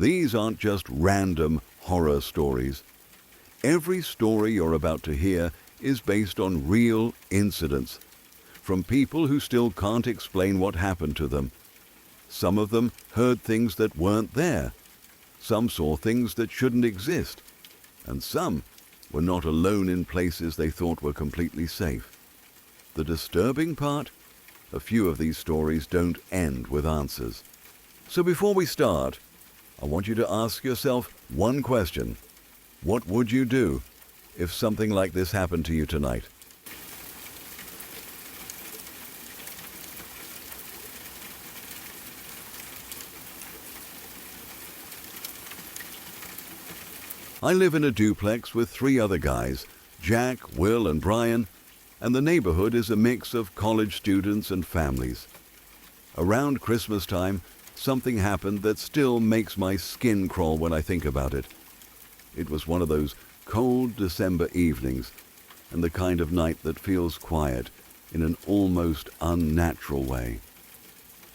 These aren't just random horror stories. Every story you're about to hear is based on real incidents, from people who still can't explain what happened to them. Some of them heard things that weren't there. Some saw things that shouldn't exist. And some were not alone in places they thought were completely safe. The disturbing part? A few of these stories don't end with answers. So before we start, I want you to ask yourself one question. What would you do if something like this happened to you tonight? I live in a duplex with 3 other guys, Jack, Will, and Brian, and the neighborhood is a mix of college students and families. Around Christmas time, something happened that still makes my skin crawl when I think about it. It was one of those cold December evenings, and the kind of night that feels quiet in an almost unnatural way.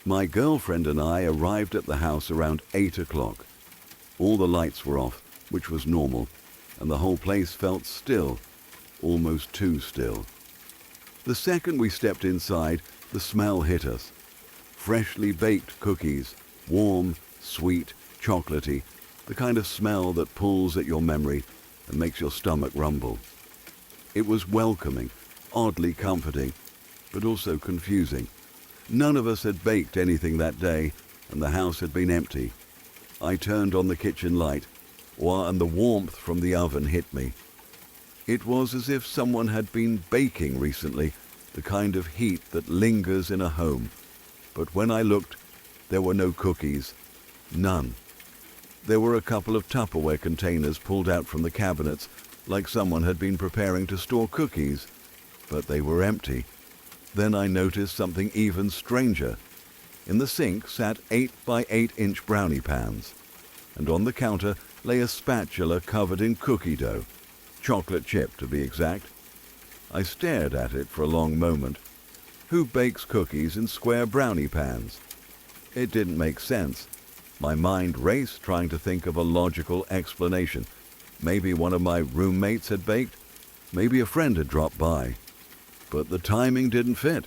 My girlfriend and I arrived at the house around 8 o'clock. All the lights were off, which was normal, and the whole place felt still, almost too still. The second we stepped inside, the smell hit us. Freshly baked cookies, warm, sweet, chocolatey, the kind of smell that pulls at your memory and makes your stomach rumble. It was welcoming, oddly comforting, but also confusing. None of us had baked anything that day, and the house had been empty. I turned on the kitchen light, and the warmth from the oven hit me. It was as if someone had been baking recently, the kind of heat that lingers in a home. But when I looked, there were no cookies. None. There were a couple of Tupperware containers pulled out from the cabinets, like someone had been preparing to store cookies, but they were empty. Then I noticed something even stranger. In the sink sat 8 by 8 inch brownie pans, and on the counter lay a spatula covered in cookie dough, chocolate chip to be exact. I stared at it for a long moment. Who bakes cookies in square brownie pans? It didn't make sense. My mind raced trying to think of a logical explanation. Maybe one of my roommates had baked. Maybe a friend had dropped by. But the timing didn't fit.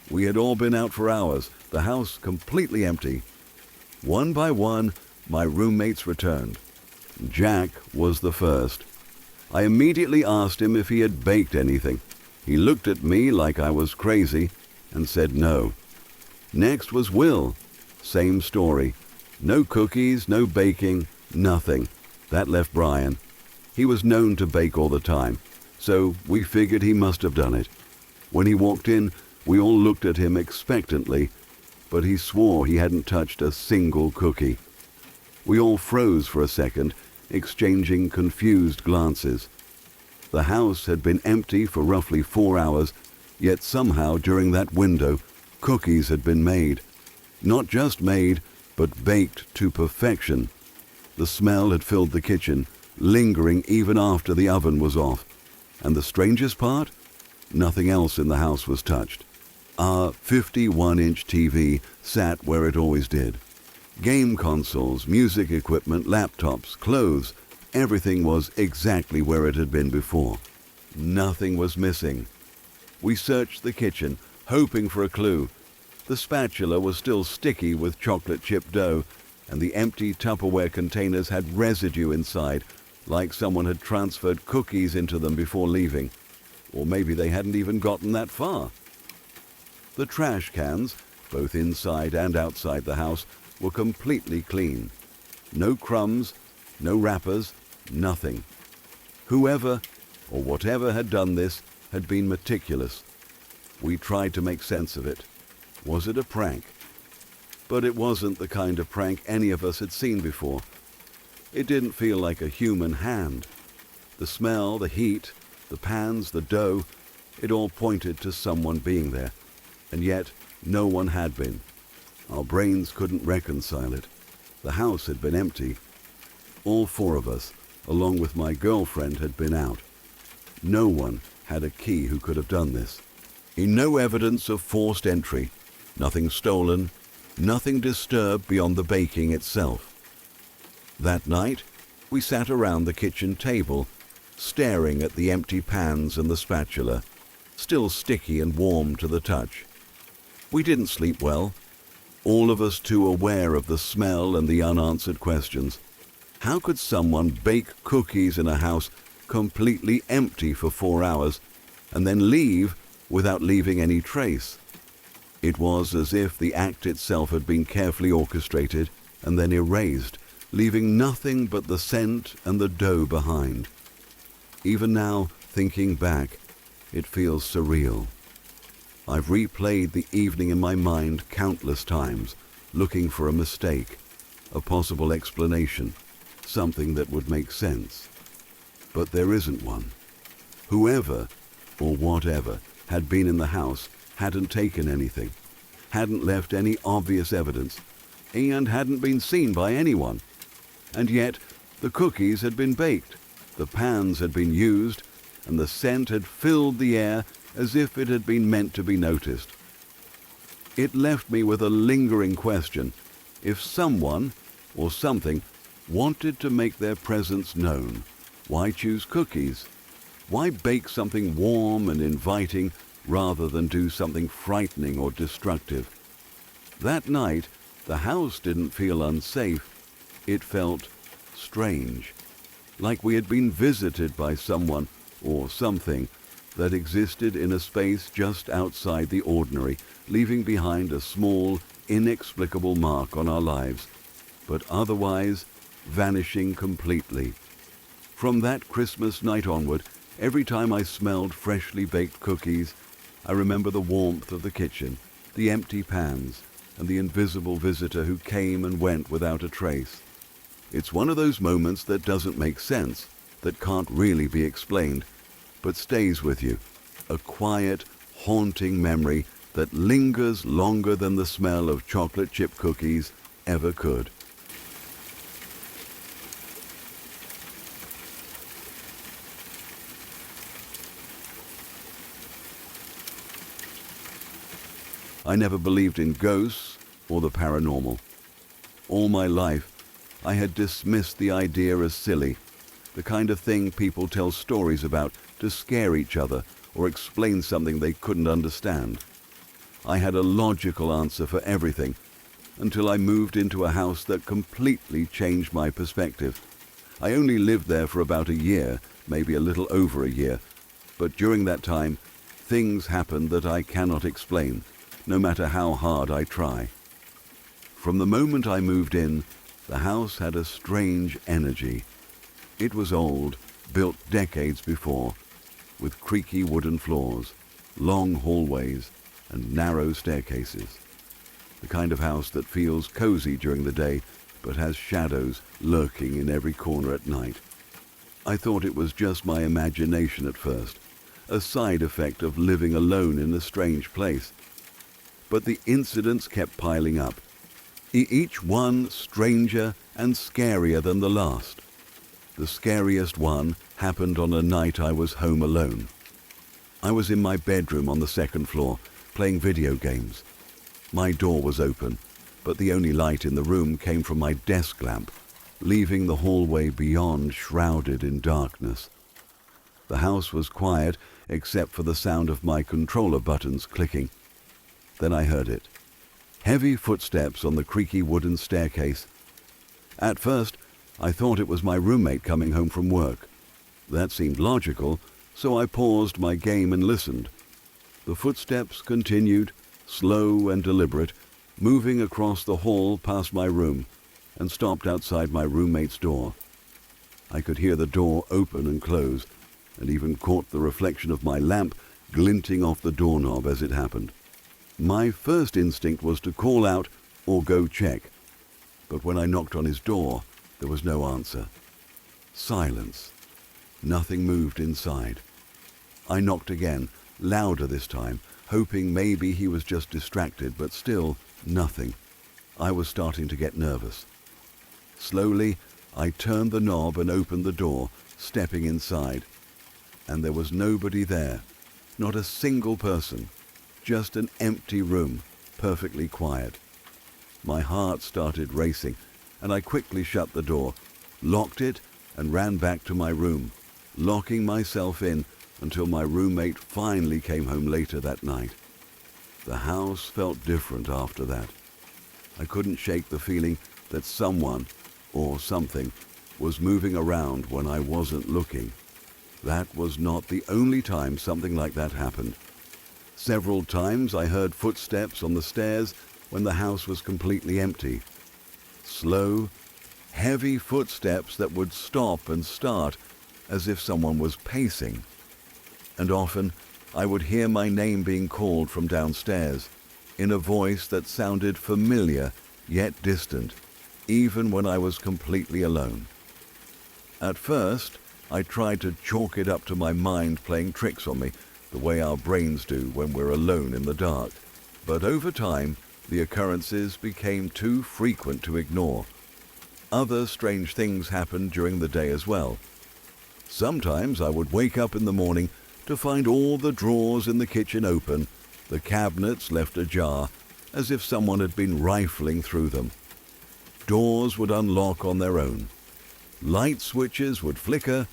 We had all been out for hours, the house completely empty. One by one, my roommates returned. Jack was the first. I immediately asked him if he had baked anything. He looked at me like I was crazy and said no. Next was Will. Same story. No cookies, no baking, nothing. That left Brian. He was known to bake all the time, so we figured he must have done it. When he walked in, we all looked at him expectantly, but he swore he hadn't touched a single cookie. We all froze for a second, exchanging confused glances. The house had been empty for roughly 4 hours, yet somehow during that window, cookies had been made. Not just made, but baked to perfection. The smell had filled the kitchen, lingering even after the oven was off. And the strangest part? Nothing else in the house was touched. Our 51-inch TV sat where it always did. Game consoles, music equipment, laptops, clothes, everything was exactly where it had been before. Nothing was missing. We searched the kitchen, hoping for a clue. The spatula was still sticky with chocolate chip dough, and the empty Tupperware containers had residue inside, like someone had transferred cookies into them before leaving. Or maybe they hadn't even gotten that far. The trash cans, both inside and outside the house, were completely clean. No crumbs, no wrappers, nothing. Whoever or whatever had done this had been meticulous. We tried to make sense of it. Was it a prank? But it wasn't the kind of prank any of us had seen before. It didn't feel like a human hand. The smell, the heat, the pans, the dough, it all pointed to someone being there. And yet, no one had been. Our brains couldn't reconcile it. The house had been empty. All 4 of us, along with my girlfriend, had been out. No one had a key who could have done this. No evidence of forced entry. Nothing stolen. Nothing disturbed beyond the baking itself. That night, we sat around the kitchen table, staring at the empty pans and the spatula, still sticky and warm to the touch. We didn't sleep well, all of us too aware of the smell and the unanswered questions. How could someone bake cookies in a house completely empty for 4 hours and then leave without leaving any trace? It was as if the act itself had been carefully orchestrated and then erased, leaving nothing but the scent and the dough behind. Even now, thinking back, it feels surreal. I've replayed the evening in my mind countless times, looking for a mistake, a possible explanation, something that would make sense. But there isn't one. Whoever, or whatever, had been in the house hadn't taken anything, hadn't left any obvious evidence, and hadn't been seen by anyone. And yet, the cookies had been baked, the pans had been used, and the scent had filled the air as if it had been meant to be noticed. It left me with a lingering question. If someone, or something, wanted to make their presence known, why choose cookies? Why bake something warm and inviting rather than do something frightening or destructive? That night, the house didn't feel unsafe. It felt strange, like we had been visited by someone or something that existed in a space just outside the ordinary, leaving behind a small, inexplicable mark on our lives, but otherwise vanishing completely. From that Christmas night onward, every time I smelled freshly baked cookies, I remember the warmth of the kitchen, the empty pans, and the invisible visitor who came and went without a trace. It's one of those moments that doesn't make sense, that can't really be explained, but stays with you, a quiet, haunting memory that lingers longer than the smell of chocolate chip cookies ever could. I never believed in ghosts or the paranormal. All my life, I had dismissed the idea as silly, the kind of thing people tell stories about to scare each other or explain something they couldn't understand. I had a logical answer for everything until I moved into a house that completely changed my perspective. I only lived there for about a year, maybe a little over a year, but during that time, things happened that I cannot explain, no matter how hard I try. From the moment I moved in, the house had a strange energy. It was old, built decades before, with creaky wooden floors, long hallways, and narrow staircases. The kind of house that feels cozy during the day, but has shadows lurking in every corner at night. I thought it was just my imagination at first, a side effect of living alone in a strange place. But the incidents kept piling up, each one stranger and scarier than the last. The scariest one happened on a night I was home alone. I was in my bedroom on the second floor, playing video games. My door was open, but the only light in the room came from my desk lamp, leaving the hallway beyond shrouded in darkness. The house was quiet except for the sound of my controller buttons clicking. Then I heard it. Heavy footsteps on the creaky wooden staircase. At first, I thought it was my roommate coming home from work. That seemed logical, so I paused my game and listened. The footsteps continued, slow and deliberate, moving across the hall past my room, and stopped outside my roommate's door. I could hear the door open and close, and even caught the reflection of my lamp glinting off the doorknob as it happened. My first instinct was to call out or go check, but when I knocked on his door, there was no answer. Silence. Nothing moved inside. I knocked again, louder this time, hoping maybe he was just distracted, but still nothing. I was starting to get nervous. Slowly, I turned the knob and opened the door, stepping inside. And there was nobody there, not a single person, just an empty room, perfectly quiet. My heart started racing, and I quickly shut the door, locked it, and ran back to my room, locking myself in until my roommate finally came home later that night. The house felt different after that. I couldn't shake the feeling that someone or something was moving around when I wasn't looking. That was not the only time something like that happened. Several times I heard footsteps on the stairs when the house was completely empty. Slow, heavy footsteps that would stop and start as if someone was pacing. And often I would hear my name being called from downstairs in a voice that sounded familiar yet distant, even when I was completely alone. At first, I tried to chalk it up to my mind playing tricks on me, the way our brains do when we're alone in the dark. But over time, the occurrences became too frequent to ignore. Other strange things happened during the day as well. Sometimes I would wake up in the morning to find all the drawers in the kitchen open, the cabinets left ajar, as if someone had been rifling through them. Doors would unlock on their own. Light switches would flicker,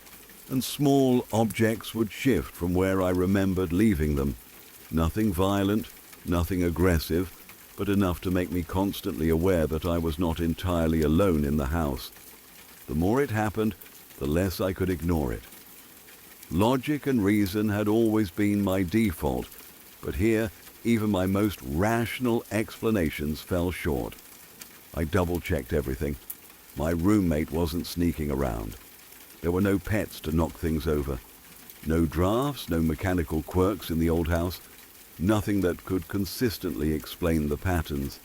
and small objects would shift from where I remembered leaving them. Nothing violent, nothing aggressive, but enough to make me constantly aware that I was not entirely alone in the house. The more it happened, the less I could ignore it. Logic and reason had always been my default, but here even my most rational explanations fell short. I double-checked everything. My roommate wasn't sneaking around. There were no pets to knock things over. No drafts, no mechanical quirks in the old house. Nothing that could consistently explain the patterns.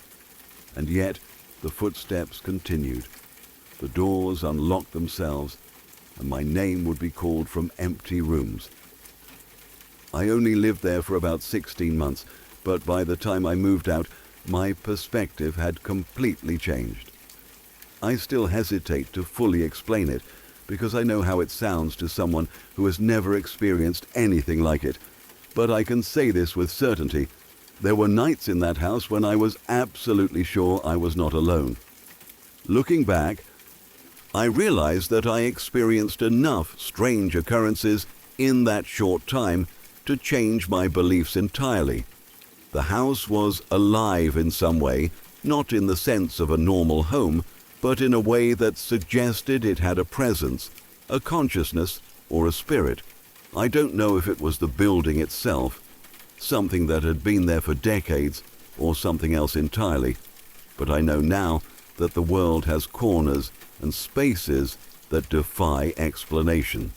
And yet, the footsteps continued. The doors unlocked themselves, and my name would be called from empty rooms. I only lived there for about 16 months, but by the time I moved out, my perspective had completely changed. I still hesitate to fully explain it, because I know how it sounds to someone who has never experienced anything like it. But I can say this with certainty. There were nights in that house when I was absolutely sure I was not alone. Looking back, I realized that I experienced enough strange occurrences in that short time to change my beliefs entirely. The house was alive in some way, not in the sense of a normal home, but in a way that suggested it had a presence, a consciousness, or a spirit. I don't know if it was the building itself, something that had been there for decades, or something else entirely, but I know now that the world has corners and spaces that defy explanation.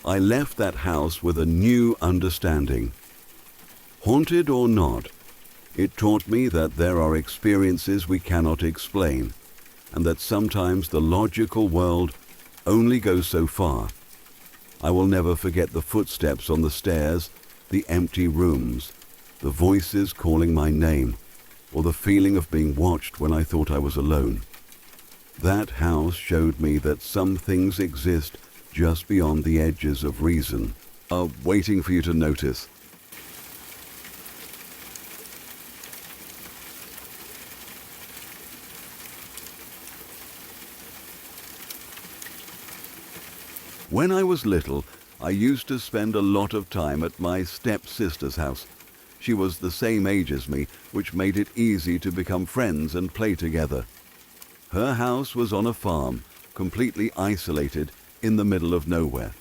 I left that house with a new understanding. Haunted or not, it taught me that there are experiences we cannot explain, and that sometimes the logical world only goes so far. I will never forget the footsteps on the stairs, the empty rooms, the voices calling my name, or the feeling of being watched when I thought I was alone. That house showed me that some things exist just beyond the edges of reason, are waiting for you to notice. When I was little, I used to spend a lot of time at my stepsister's house. She was the same age as me, which made it easy to become friends and play together. Her house was on a farm, completely isolated in the middle of nowhere.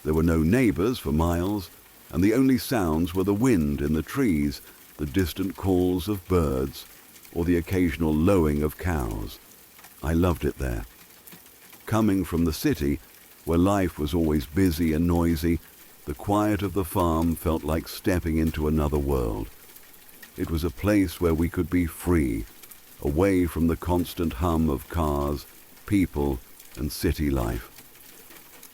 There were no neighbors for miles, and the only sounds were the wind in the trees, the distant calls of birds, or the occasional lowing of cows. I loved it there. Coming from the city, where life was always busy and noisy, the quiet of the farm felt like stepping into another world. It was a place where we could be free, away from the constant hum of cars, people, and city life.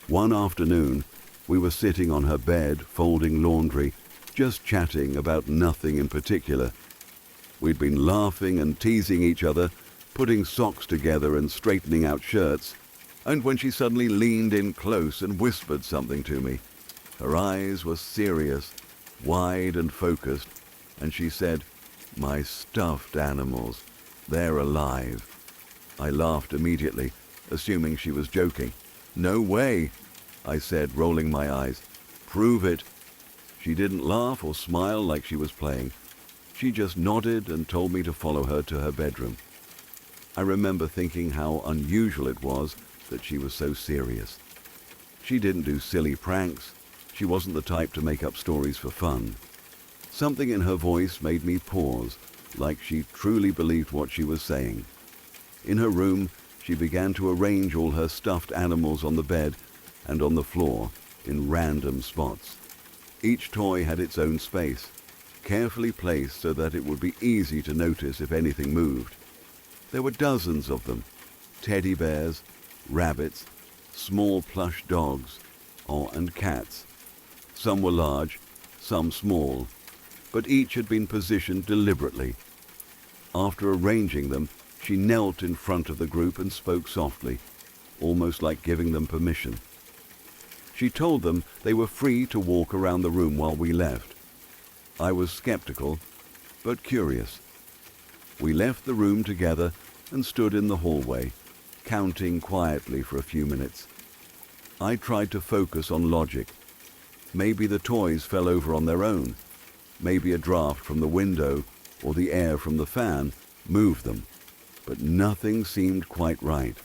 One afternoon, we were sitting on her bed, folding laundry, just chatting about nothing in particular. We'd been laughing and teasing each other, putting socks together and straightening out shirts, and when she suddenly leaned in close and whispered something to me. Her eyes were serious, wide and focused, and she said, "My stuffed animals, they're alive." I laughed immediately, assuming she was joking. "No way," I said, rolling my eyes. "Prove it." She didn't laugh or smile like she was playing. She just nodded and told me to follow her to her bedroom. I remember thinking how unusual it was that she was so serious. She didn't do silly pranks. She wasn't the type to make up stories for fun. Something in her voice made me pause, like she truly believed what she was saying. In her room, she began to arrange all her stuffed animals on the bed and on the floor in random spots. Each toy had its own space, carefully placed so that it would be easy to notice if anything moved. There were dozens of them: teddy bears, rabbits, small plush dogs, and cats. Some were large, some small, but each had been positioned deliberately. After arranging them, she knelt in front of the group and spoke softly, almost like giving them permission. She told them they were free to walk around the room while we left. I was skeptical, but curious. We left the room together and stood in the hallway, counting quietly for a few minutes. I tried to focus on logic. Maybe the toys fell over on their own. Maybe a draft from the window or the air from the fan moved them. But nothing seemed quite right.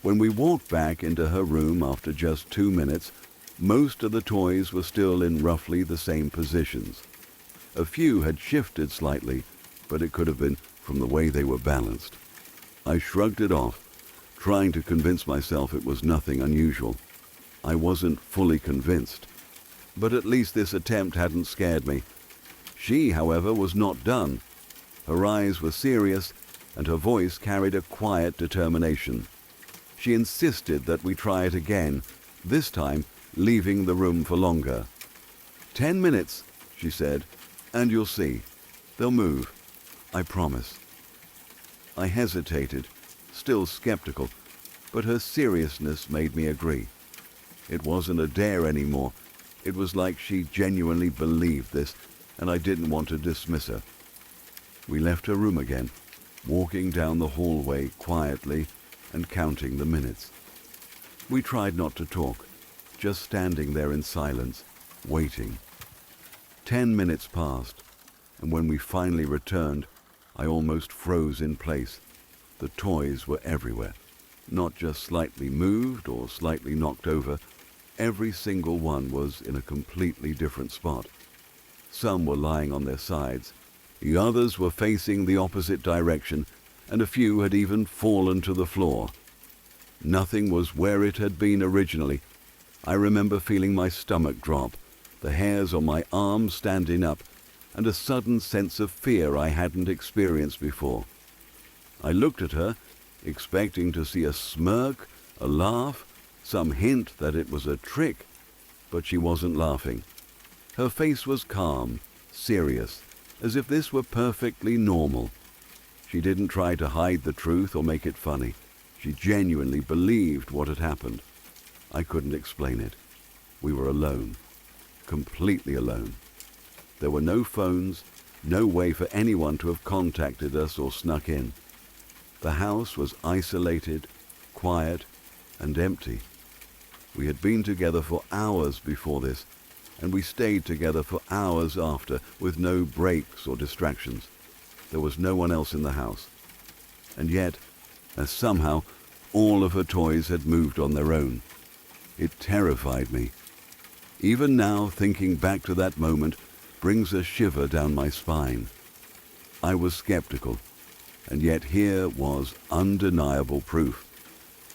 When we walked back into her room after just 2 minutes, most of the toys were still in roughly the same positions. A few had shifted slightly, but it could have been from the way they were balanced. I shrugged it off, trying to convince myself it was nothing unusual. I wasn't fully convinced, but at least this attempt hadn't scared me. She, however, was not done. Her eyes were serious, and her voice carried a quiet determination. She insisted that we try it again, this time leaving the room for longer. 10 minutes, she said, and you'll see. They'll move. I promise. I hesitated, still skeptical, but her seriousness made me agree. It wasn't a dare anymore. It was like she genuinely believed this, and I didn't want to dismiss her. We left her room again, walking down the hallway quietly and counting the minutes. We tried not to talk, just standing there in silence, waiting. 10 minutes passed, and when we finally returned, I almost froze in place. The toys were everywhere, not just slightly moved or slightly knocked over. Every single one was in a completely different spot. Some were lying on their sides, the others were facing the opposite direction, and a few had even fallen to the floor. Nothing was where it had been originally. I remember feeling my stomach drop, the hairs on my arms standing up, and a sudden sense of fear I hadn't experienced before. I looked at her, expecting to see a smirk, a laugh, some hint that it was a trick, but she wasn't laughing. Her face was calm, serious, as if this were perfectly normal. She didn't try to hide the truth or make it funny. She genuinely believed what had happened. I couldn't explain it. We were alone, completely alone. There were no phones, no way for anyone to have contacted us or snuck in. The house was isolated, quiet, and empty. We had been together for hours before this, and we stayed together for hours after, with no breaks or distractions. There was no one else in the house. And yet, somehow, all of her toys had moved on their own. It terrified me. Even now, thinking back to that moment brings a shiver down my spine. I was skeptical, and yet here was undeniable proof,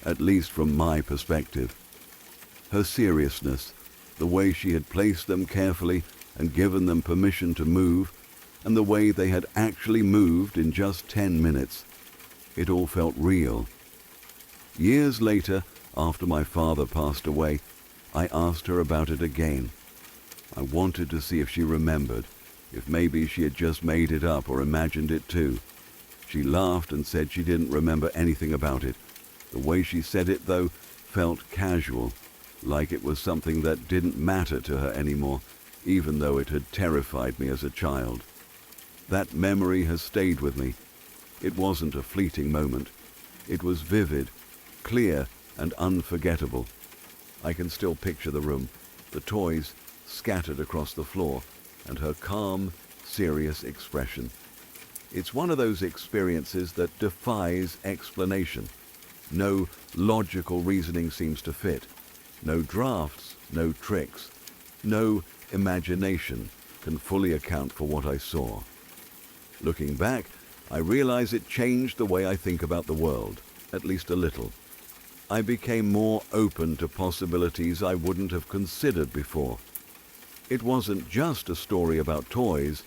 at least from my perspective. Her seriousness, the way she had placed them carefully and given them permission to move, and the way they had actually moved in just 10 minutes. It all felt real. Years later, after my father passed away, I asked her about it again. I wanted to see if she remembered, if maybe she had just made it up or imagined it too. She laughed and said she didn't remember anything about it. The way she said it, though, felt casual, like it was something that didn't matter to her anymore, even though it had terrified me as a child. That memory has stayed with me. It wasn't a fleeting moment. It was vivid, clear and unforgettable. I can still picture the room, the toys scattered across the floor, and her calm, serious expression. It's one of those experiences that defies explanation. No logical reasoning seems to fit. No drafts, no tricks, no imagination can fully account for what I saw. Looking back, I realize it changed the way I think about the world, at least a little. I became more open to possibilities I wouldn't have considered before. It wasn't just a story about toys,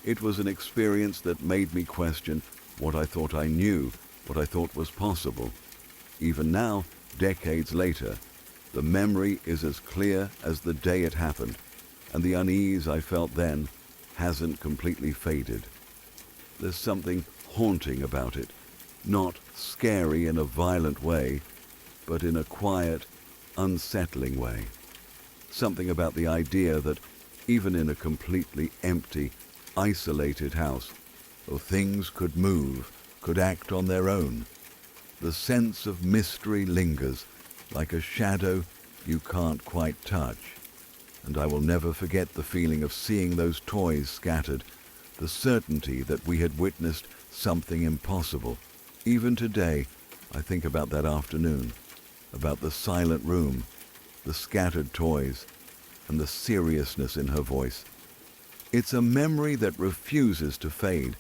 it was an experience that made me question what I thought I knew, what I thought was possible. Even now, decades later, the memory is as clear as the day it happened, and the unease I felt then hasn't completely faded. There's something haunting about it, not scary in a violent way, but in a quiet, unsettling way. Something about the idea that even in a completely empty, isolated house, though things could move, could act on their own, the sense of mystery lingers like a shadow you can't quite touch. And I will never forget the feeling of seeing those toys scattered, the certainty that we had witnessed something impossible. Even today, I think about that afternoon, about the silent room, the scattered toys, and the seriousness in her voice. It's a memory that refuses to fade.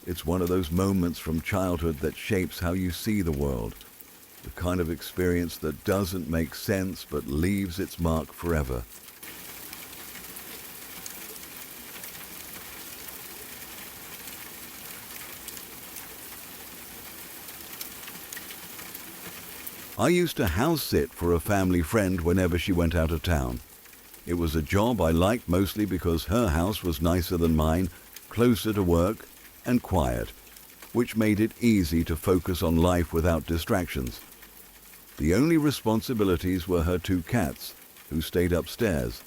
It's one of those moments from childhood that shapes how you see the world, the kind of experience that doesn't make sense but leaves its mark forever. I used to house sit for a family friend whenever she went out of town. It was a job I liked mostly because her house was nicer than mine, closer to work, and quiet, which made it easy to focus on life without distractions. The only responsibilities were her 2 cats, who stayed upstairs.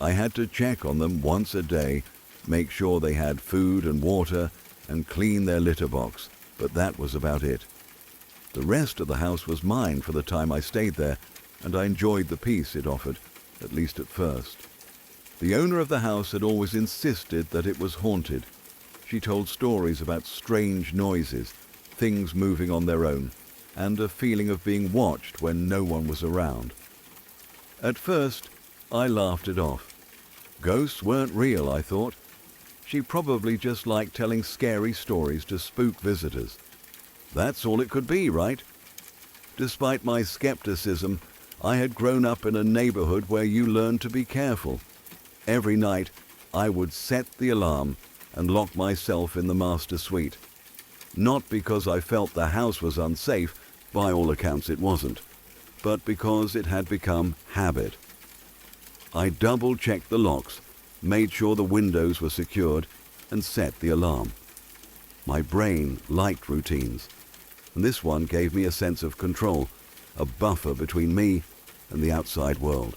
I had to check on them once a day, make sure they had food and water, and clean their litter box, but that was about it. The rest of the house was mine for the time I stayed there, and I enjoyed the peace it offered, at least at first. The owner of the house had always insisted that it was haunted. She told stories about strange noises, things moving on their own, and a feeling of being watched when no one was around. At first, I laughed it off. Ghosts weren't real, I thought. She probably just liked telling scary stories to spook visitors. That's all it could be, right? Despite my skepticism, I had grown up in a neighborhood where you learned to be careful. Every night, I would set the alarm and lock myself in the master suite. Not because I felt the house was unsafe, by all accounts it wasn't, but because it had become habit. I double-checked the locks, made sure the windows were secured, and set the alarm. My brain liked routines, and this one gave me a sense of control, a buffer between me and the outside world.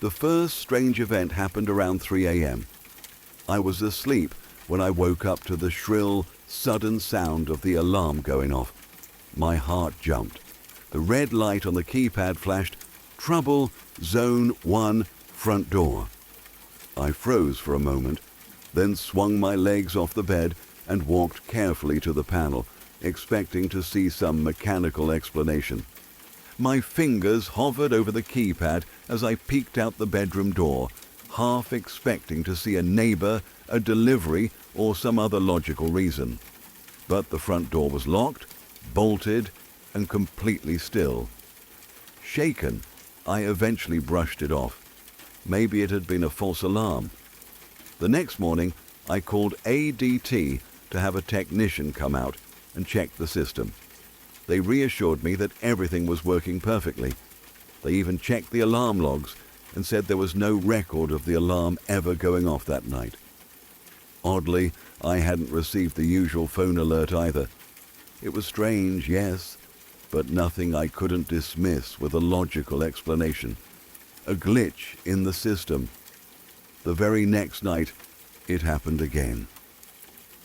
The first strange event happened around 3 a.m. I was asleep when I woke up to the shrill, sudden sound of the alarm going off. My heart jumped. The red light on the keypad flashed, "Trouble, Zone 1, front door." I froze for a moment, then swung my legs off the bed and walked carefully to the panel, expecting to see some mechanical explanation. My fingers hovered over the keypad as I peeked out the bedroom door, half expecting to see a neighbor, a delivery, or some other logical reason. But the front door was locked, bolted, and completely still. Shaken, I eventually brushed it off. Maybe it had been a false alarm. The next morning, I called ADT to have a technician come out and check the system. They reassured me that everything was working perfectly. They even checked the alarm logs and said there was no record of the alarm ever going off that night. Oddly, I hadn't received the usual phone alert either. It was strange, yes, but nothing I couldn't dismiss with a logical explanation. A glitch in the system. The very next night, it happened again.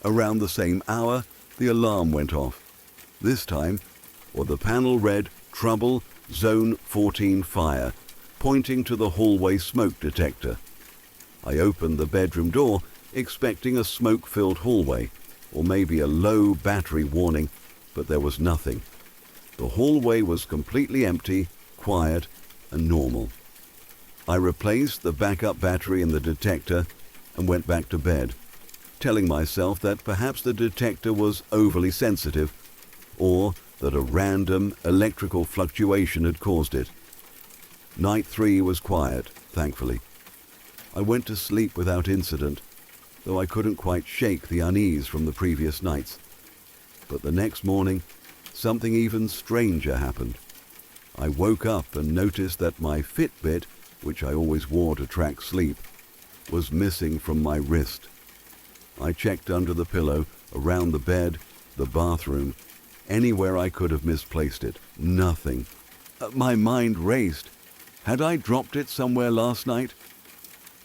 Around the same hour, the alarm went off. This time, or the panel read Trouble, Zone 14 Fire, pointing to the hallway smoke detector. I opened the bedroom door, expecting a smoke-filled hallway, or maybe a low battery warning, but there was nothing. The hallway was completely empty, quiet, and normal. I replaced the backup battery in the detector and went back to bed, telling myself that perhaps the detector was overly sensitive, or that a random electrical fluctuation had caused it. Night 3 was quiet, thankfully. I went to sleep without incident, though I couldn't quite shake the unease from the previous nights. But the next morning, something even stranger happened. I woke up and noticed that my Fitbit, which I always wore to track sleep, was missing from my wrist. I checked under the pillow, around the bed, the bathroom, anywhere I could have misplaced it. Nothing. My mind raced. Had I dropped it somewhere last night?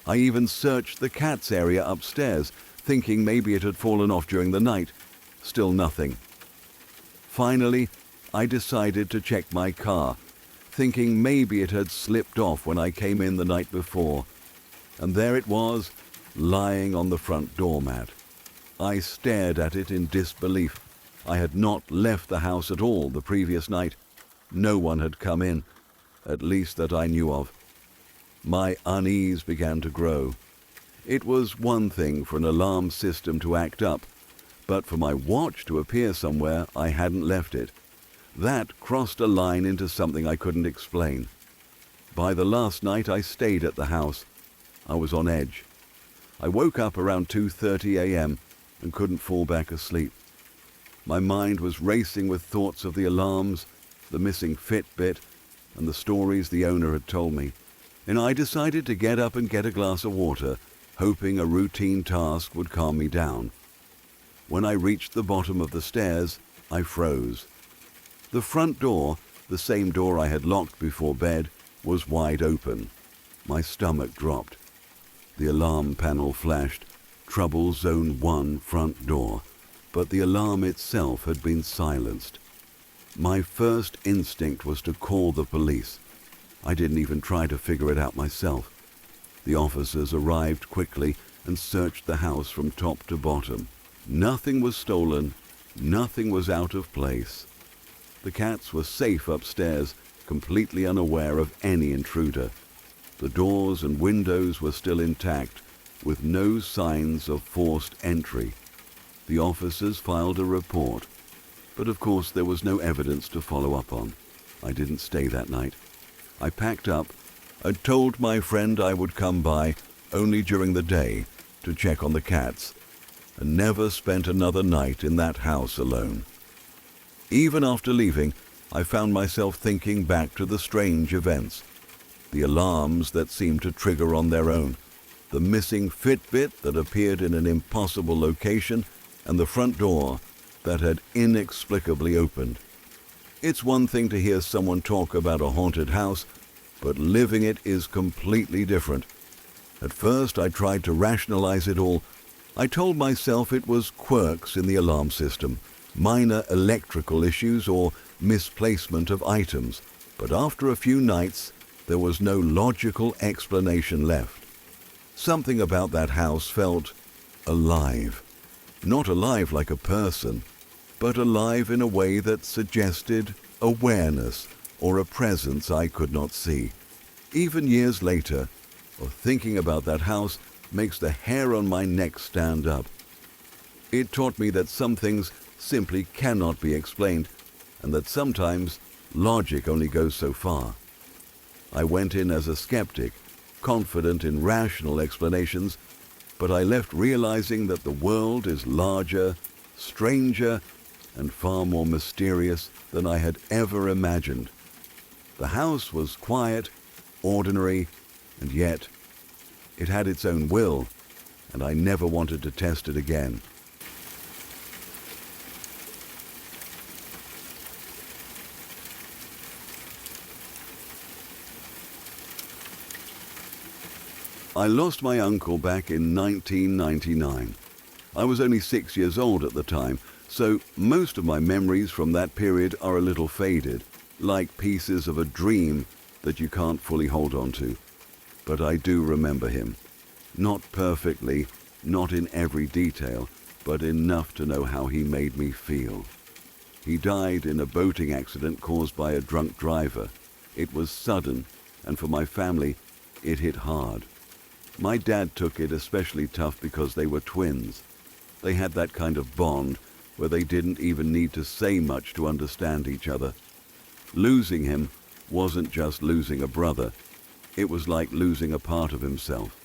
I even searched the cat's area upstairs, thinking maybe it had fallen off during the night. Still nothing. Finally, I decided to check my car, thinking maybe it had slipped off when I came in the night before. And there it was, lying on the front doormat. I stared at it in disbelief. I had not left the house at all the previous night. No one had come in, at least that I knew of. My unease began to grow. It was one thing for an alarm system to act up, but for my watch to appear somewhere I hadn't left it. That crossed a line into something I couldn't explain. By the last night I stayed at the house, I was on edge. I woke up around 2:30 a.m. and couldn't fall back asleep. My mind was racing with thoughts of the alarms, the missing Fitbit, and the stories the owner had told me. And I decided to get up and get a glass of water, hoping a routine task would calm me down. When I reached the bottom of the stairs, I froze. The front door, the same door I had locked before bed, was wide open. My stomach dropped. The alarm panel flashed, Trouble Zone 1 front door, but the alarm itself had been silenced. My first instinct was to call the police. I didn't even try to figure it out myself. The officers arrived quickly and searched the house from top to bottom. Nothing was stolen, nothing was out of place. The cats were safe upstairs, completely unaware of any intruder. The doors and windows were still intact, with no signs of forced entry. The officers filed a report, but of course there was no evidence to follow up on. I didn't stay that night. I packed up and told my friend I would come by only during the day to check on the cats, and never spent another night in that house alone. Even after leaving, I found myself thinking back to the strange events, the alarms that seemed to trigger on their own, the missing Fitbit that appeared in an impossible location, and the front door that had inexplicably opened. It's one thing to hear someone talk about a haunted house, but living it is completely different. At first, I tried to rationalize it all. I told myself it was quirks in the alarm system, minor electrical issues or misplacement of items, but after a few nights, there was no logical explanation left. Something about that house felt alive. Not alive like a person, but alive in a way that suggested awareness or a presence I could not see. Even years later, thinking about that house makes the hair on my neck stand up. It taught me that some things simply cannot be explained, and that sometimes logic only goes so far. I went in as a skeptic, confident in rational explanations, but I left realizing that the world is larger, stranger, and far more mysterious than I had ever imagined. The house was quiet, ordinary, and yet it had its own will, and I never wanted to test it again. I lost my uncle back in 1999. I was only 6 years old at the time, So most of my memories from that period are a little faded, like pieces of a dream that you can't fully hold on to. But I do remember him. Not perfectly, not in every detail, but enough to know how he made me feel. He died in a boating accident caused by a drunk driver. It was sudden, and for my family, it hit hard. My dad took it especially tough because they were twins. They had that kind of bond where they didn't even need to say much to understand each other. Losing him wasn't just losing a brother. It was like losing a part of himself.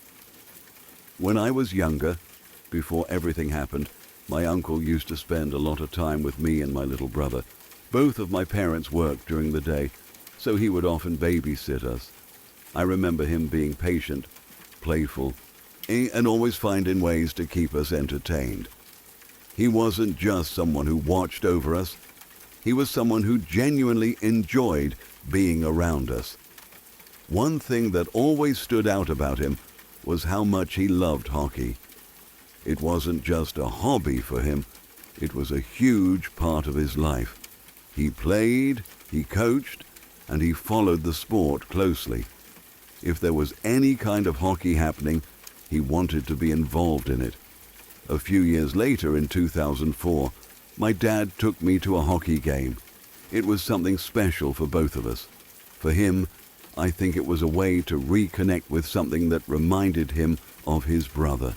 When I was younger, before everything happened, my uncle used to spend a lot of time with me and my little brother. Both of my parents worked during the day, so he would often babysit us. I remember him being patient, playful, and always finding ways to keep us entertained. He wasn't just someone who watched over us. He was someone who genuinely enjoyed being around us. One thing that always stood out about him was how much he loved hockey. It wasn't just a hobby for him, it was a huge part of his life. He played, he coached, and he followed the sport closely. If there was any kind of hockey happening, he wanted to be involved in it. A few years later, in 2004, my dad took me to a hockey game. It was something special for both of us. For him, I think it was a way to reconnect with something that reminded him of his brother.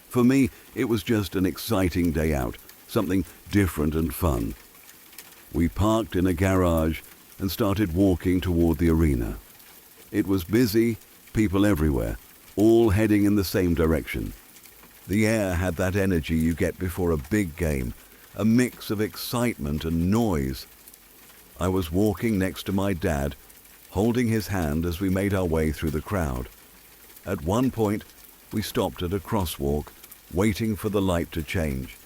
For me, it was just an exciting day out, something different and fun. We parked in a garage and started walking toward the arena. It was busy, people everywhere, all heading in the same direction. The air had that energy you get before a big game, a mix of excitement and noise. I was walking next to my dad, holding his hand as we made our way through the crowd. At one point, we stopped at a crosswalk, waiting for the light to change.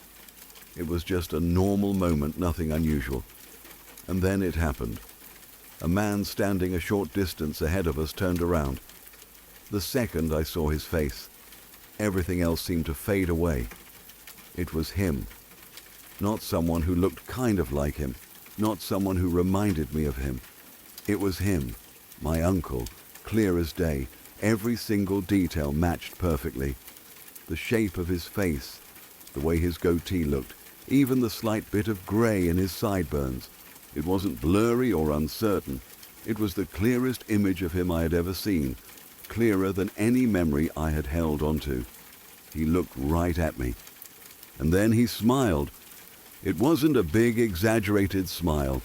It was just a normal moment, nothing unusual. And then it happened. A man standing a short distance ahead of us turned around. The second I saw his face, everything else seemed to fade away. It was him. Not someone who looked kind of like him, not someone who reminded me of him. It was him, my uncle, clear as day. Every single detail matched perfectly. The shape of his face, the way his goatee looked, even the slight bit of grey in his sideburns. It wasn't blurry or uncertain. It was the clearest image of him I had ever seen, clearer than any memory I had held onto. He looked right at me. And then he smiled. It wasn't a big, exaggerated smile.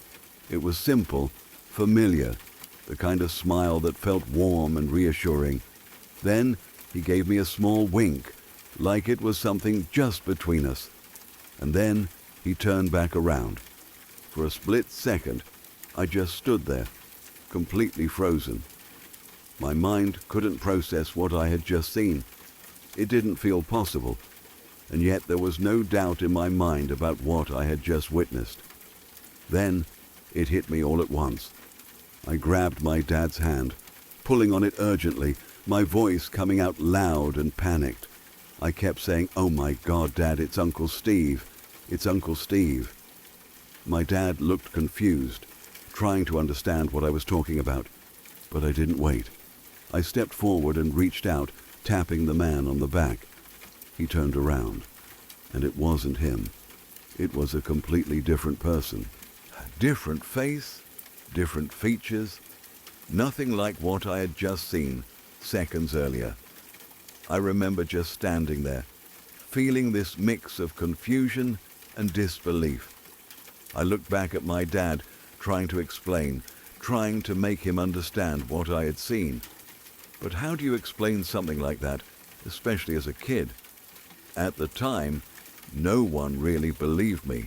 It was simple, familiar, the kind of smile that felt warm and reassuring. Then he gave me a small wink, like it was something just between us. And then he turned back around. For a split second, I just stood there, completely frozen. My mind couldn't process what I had just seen. It didn't feel possible, and yet there was no doubt in my mind about what I had just witnessed. Then it hit me all at once. I grabbed my dad's hand, pulling on it urgently, my voice coming out loud and panicked. I kept saying, "Oh my God, Dad, it's Uncle Steve. It's Uncle Steve." My dad looked confused, trying to understand what I was talking about, but I didn't wait. I stepped forward and reached out, tapping the man on the back. He turned around, and it wasn't him. It was a completely different person. Different face, different features, nothing like what I had just seen seconds earlier. I remember just standing there, feeling this mix of confusion and disbelief. I looked back at my dad, trying to explain, trying to make him understand what I had seen. But how do you explain something like that, especially as a kid? At the time, no one really believed me.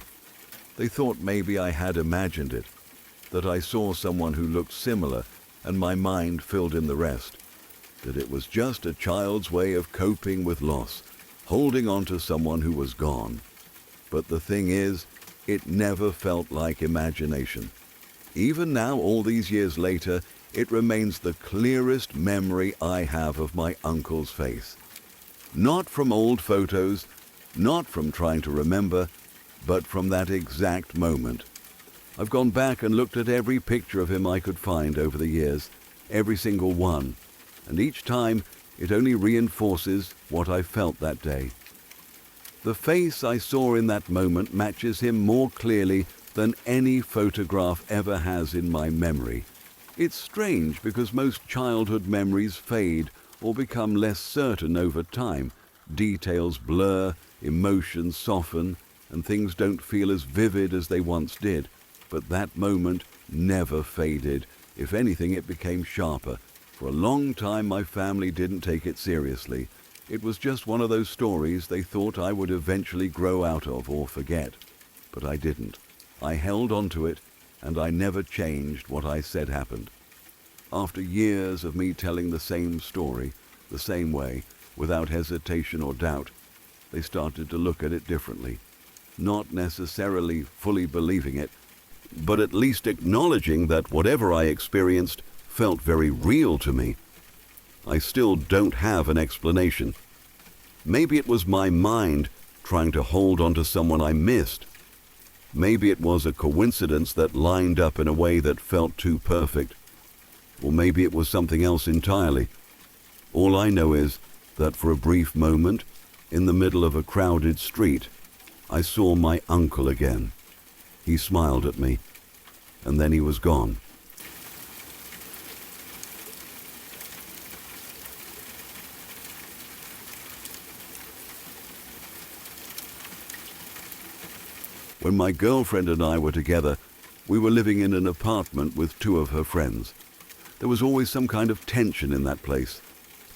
They thought maybe I had imagined it, that I saw someone who looked similar and my mind filled in the rest, that it was just a child's way of coping with loss, holding on to someone who was gone. But the thing is, it never felt like imagination. Even now, all these years later, it remains the clearest memory I have of my uncle's face. Not from old photos, not from trying to remember, but from that exact moment. I've gone back and looked at every picture of him I could find over the years, every single one, and each time it only reinforces what I felt that day. The face I saw in that moment matches him more clearly than any photograph ever has in my memory. It's strange because most childhood memories fade or become less certain over time. Details blur, emotions soften, and things don't feel as vivid as they once did. But that moment never faded. If anything, it became sharper. For a long time, my family didn't take it seriously. It was just one of those stories they thought I would eventually grow out of or forget. But I didn't. I held on to it, and I never changed what I said happened. After years of me telling the same story, the same way, without hesitation or doubt, they started to look at it differently. Not necessarily fully believing it, but at least acknowledging that whatever I experienced felt very real to me. I still don't have an explanation. Maybe it was my mind trying to hold on to someone I missed. Maybe it was a coincidence that lined up in a way that felt too perfect. Or maybe it was something else entirely. All I know is that for a brief moment, in the middle of a crowded street, I saw my uncle again. He smiled at me, and then he was gone. When my girlfriend and I were together, we were living in an apartment with two of her friends. There was always some kind of tension in that place.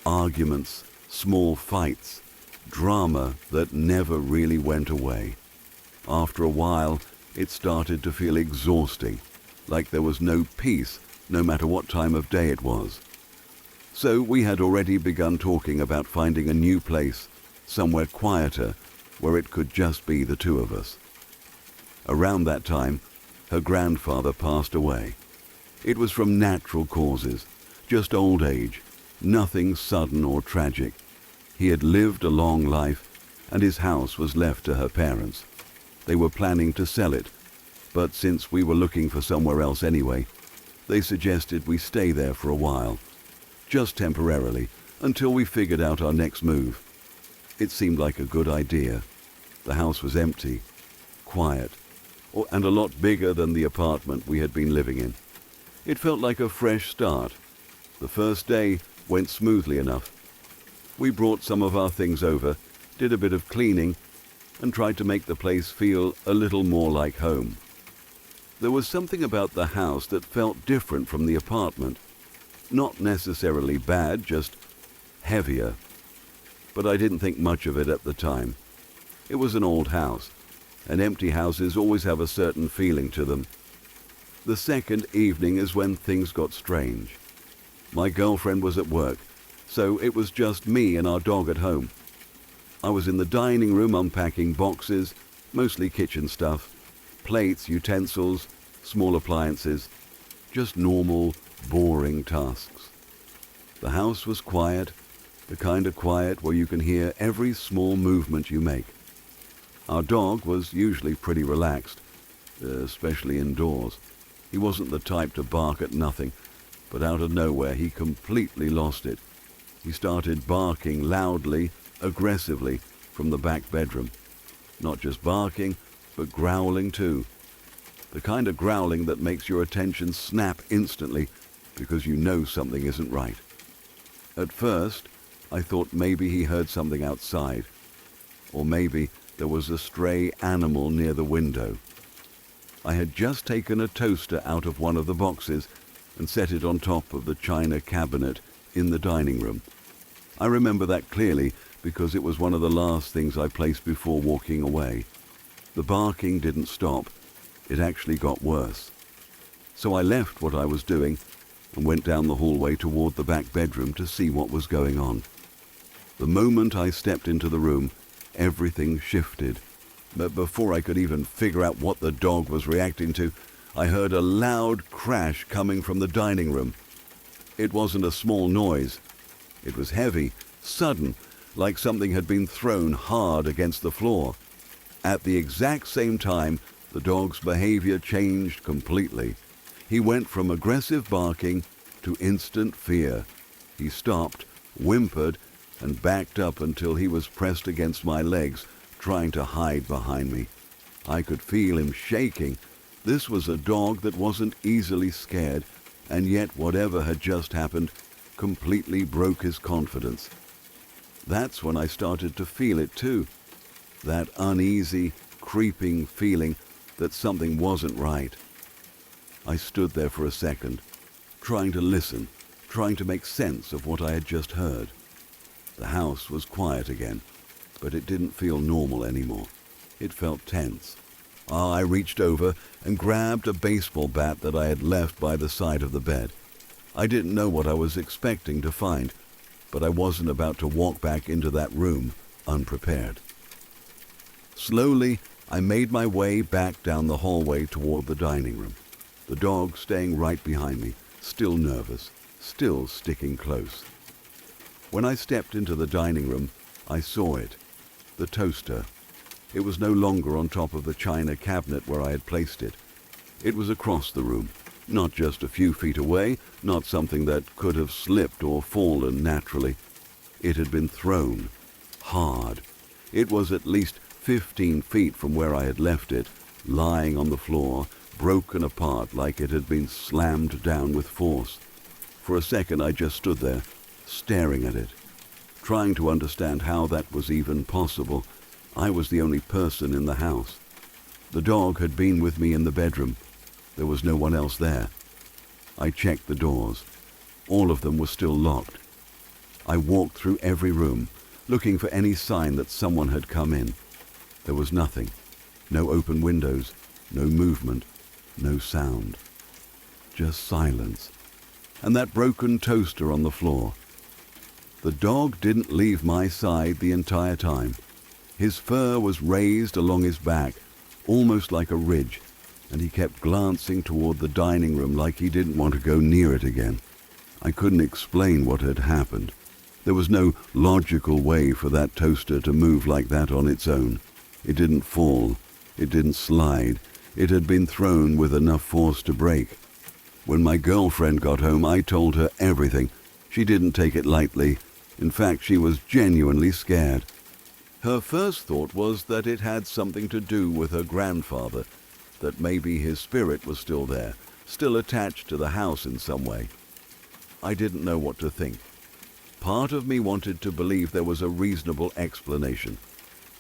Arguments, small fights, drama that never really went away. After a while, it started to feel exhausting, like there was no peace, no matter what time of day it was. So we had already begun talking about finding a new place, somewhere quieter, where it could just be the two of us. Around that time, her grandfather passed away. It was from natural causes, just old age, nothing sudden or tragic. He had lived a long life, and his house was left to her parents. They were planning to sell it, but since we were looking for somewhere else anyway, they suggested we stay there for a while, just temporarily, until we figured out our next move. It seemed like a good idea. The house was empty, quiet, and a lot bigger than the apartment we had been living in. It felt like a fresh start. The first day went smoothly enough. We brought some of our things over, did a bit of cleaning, and tried to make the place feel a little more like home. There was something about the house that felt different from the apartment. Not necessarily bad, just heavier. But I didn't think much of it at the time. It was an old house, and empty houses always have a certain feeling to them. The second evening is when things got strange. My girlfriend was at work, so it was just me and our dog at home. I was in the dining room unpacking boxes, mostly kitchen stuff, plates, utensils, small appliances, just normal, boring tasks. The house was quiet, the kind of quiet where you can hear every small movement you make. Our dog was usually pretty relaxed, especially indoors. He wasn't the type to bark at nothing, but out of nowhere he completely lost it. He started barking loudly, aggressively from the back bedroom. Not just barking, but growling too. The kind of growling that makes your attention snap instantly because you know something isn't right. At first, I thought maybe he heard something outside, or maybe there was a stray animal near the window. I had just taken a toaster out of one of the boxes and set it on top of the china cabinet in the dining room. I remember that clearly because it was one of the last things I placed before walking away. The barking didn't stop. It actually got worse. So I left what I was doing and went down the hallway toward the back bedroom to see what was going on. The moment I stepped into the room, everything shifted. But before I could even figure out what the dog was reacting to, I heard a loud crash coming from the dining room. It wasn't a small noise. It was heavy, sudden, like something had been thrown hard against the floor. At the exact same time, the dog's behavior changed completely. He went from aggressive barking to instant fear. He stopped, whimpered, and backed up until he was pressed against my legs, trying to hide behind me. I could feel him shaking. This was a dog that wasn't easily scared, and yet whatever had just happened completely broke his confidence. That's when I started to feel it too. That uneasy, creeping feeling that something wasn't right. I stood there for a second, trying to listen, trying to make sense of what I had just heard. The house was quiet again, but it didn't feel normal anymore. It felt tense. I reached over and grabbed a baseball bat that I had left by the side of the bed. I didn't know what I was expecting to find, but I wasn't about to walk back into that room unprepared. Slowly, I made my way back down the hallway toward the dining room, the dog staying right behind me, still nervous, still sticking close. When I stepped into the dining room, I saw it, the toaster. It was no longer on top of the china cabinet where I had placed it. It was across the room, not just a few feet away, not something that could have slipped or fallen naturally. It had been thrown, hard. It was at least 15 feet from where I had left it, lying on the floor, broken apart like it had been slammed down with force. For a second I just stood there, staring at it, trying to understand how that was even possible. I was the only person in the house. The dog had been with me in the bedroom. There was no one else there. I checked the doors. All of them were still locked. I walked through every room, looking for any sign that someone had come in. There was nothing. No open windows, no movement, no sound. Just silence. And that broken toaster on the floor. The dog didn't leave my side the entire time. His fur was raised along his back, almost like a ridge, and he kept glancing toward the dining room like he didn't want to go near it again. I couldn't explain what had happened. There was no logical way for that toaster to move like that on its own. It didn't fall. It didn't slide. It had been thrown with enough force to break. When my girlfriend got home, I told her everything. She didn't take it lightly. In fact, she was genuinely scared. Her first thought was that it had something to do with her grandfather, that maybe his spirit was still there, still attached to the house in some way. I didn't know what to think. Part of me wanted to believe there was a reasonable explanation,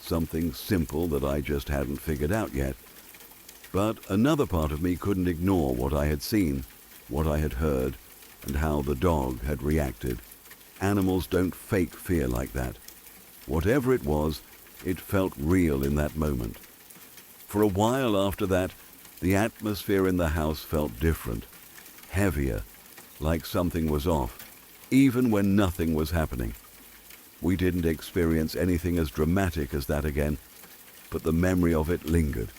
something simple that I just hadn't figured out yet. But another part of me couldn't ignore what I had seen, what I had heard, and how the dog had reacted. Animals don't fake fear like that. Whatever it was, it felt real in that moment. For a while after that, the atmosphere in the house felt different, heavier, like something was off, even when nothing was happening. We didn't experience anything as dramatic as that again, but the memory of it lingered.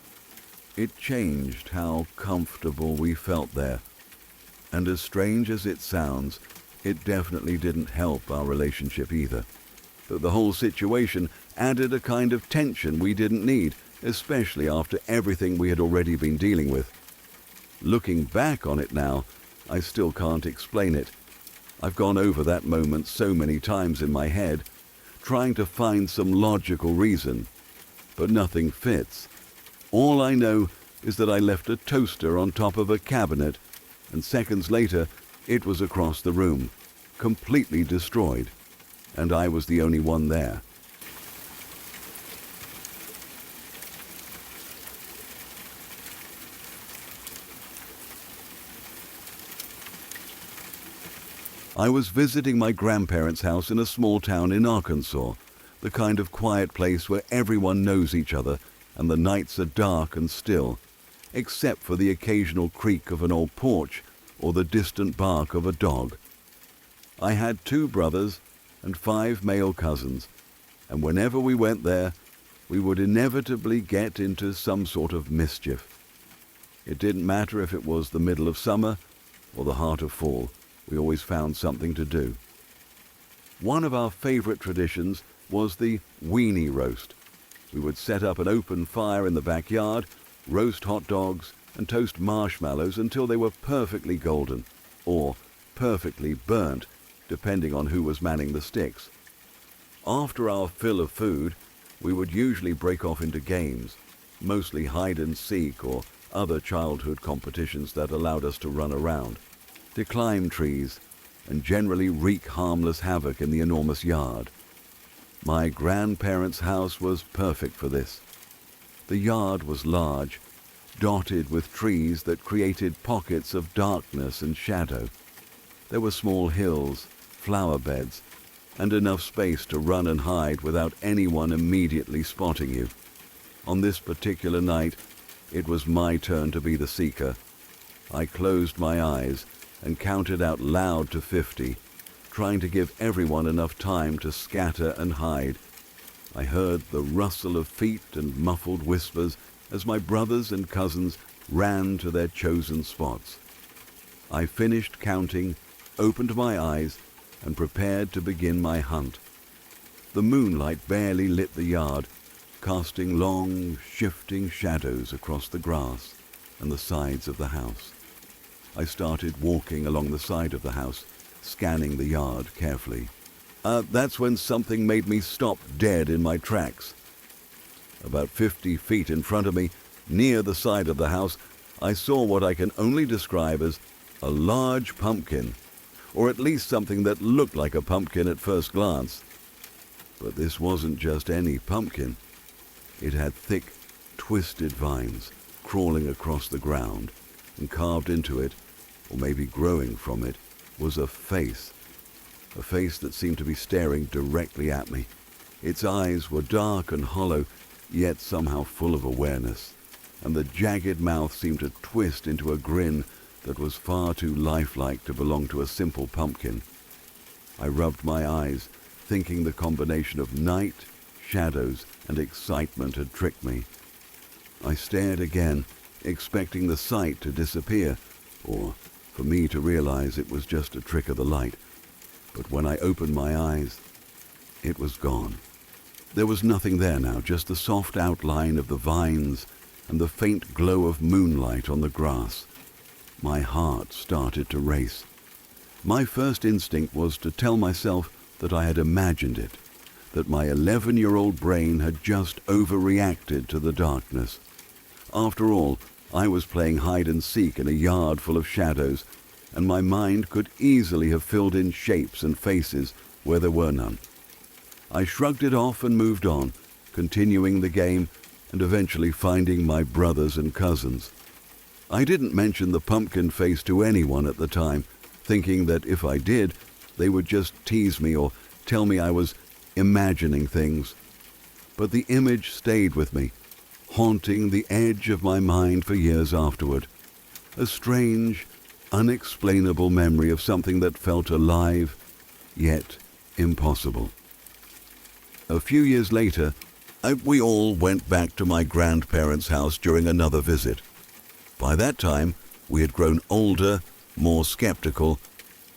It changed how comfortable we felt there. And as strange as it sounds, it definitely didn't help our relationship either. But the whole situation added a kind of tension we didn't need, especially after everything we had already been dealing with. Looking back on it now, I still can't explain it. I've gone over that moment so many times in my head, trying to find some logical reason, but nothing fits. All I know is that I left a toaster on top of a cabinet, and seconds later, it was across the room, completely destroyed, and I was the only one there. I was visiting my grandparents' house in a small town in Arkansas, the kind of quiet place where everyone knows each other and the nights are dark and still, except for the occasional creak of an old porch or the distant bark of a dog. I had 2 brothers and 5 male cousins, and whenever we went there, we would inevitably get into some sort of mischief. It didn't matter if it was the middle of summer or the heart of fall. We always found something to do. One of our favorite traditions was the weenie roast. We would set up an open fire in the backyard, roast hot dogs, and toast marshmallows until they were perfectly golden, or perfectly burnt, depending on who was manning the sticks. After our fill of food, we would usually break off into games, mostly hide and seek or other childhood competitions that allowed us to run around, to climb trees, and generally wreak harmless havoc in the enormous yard. My grandparents' house was perfect for this. The yard was large, dotted with trees that created pockets of darkness and shadow. There were small hills, flower beds, and enough space to run and hide without anyone immediately spotting you. On this particular night, it was my turn to be the seeker. I closed my eyes and counted out loud to 50, trying to give everyone enough time to scatter and hide. I heard the rustle of feet and muffled whispers as my brothers and cousins ran to their chosen spots. I finished counting, opened my eyes, and prepared to begin my hunt. The moonlight barely lit the yard, casting long, shifting shadows across the grass and the sides of the house. I started walking along the side of the house, scanning the yard carefully. That's when something made me stop dead in my tracks. About 50 feet in front of me, near the side of the house, I saw what I can only describe as a large pumpkin, or at least something that looked like a pumpkin at first glance. But this wasn't just any pumpkin. It had thick, twisted vines crawling across the ground, and carved into it, or maybe growing from it, was a face that seemed to be staring directly at me. Its eyes were dark and hollow, yet somehow full of awareness, and the jagged mouth seemed to twist into a grin that was far too lifelike to belong to a simple pumpkin. I rubbed my eyes, thinking the combination of night, shadows, and excitement had tricked me. I stared again, expecting the sight to disappear, or for me to realize it was just a trick of the light. But when I opened my eyes, it was gone. There was nothing there now, just the soft outline of the vines and the faint glow of moonlight on the grass. My heart started to race. My first instinct was to tell myself that I had imagined it, that my 11-year-old brain had just overreacted to the darkness. After all, I was playing hide and seek in a yard full of shadows, and my mind could easily have filled in shapes and faces where there were none. I shrugged it off and moved on, continuing the game and eventually finding my brothers and cousins. I didn't mention the pumpkin face to anyone at the time, thinking that if I did, they would just tease me or tell me I was imagining things. But the image stayed with me, haunting the edge of my mind for years afterward. A strange, unexplainable memory of something that felt alive, yet impossible. A few years later, we all went back to my grandparents' house during another visit. By that time, we had grown older, more skeptical,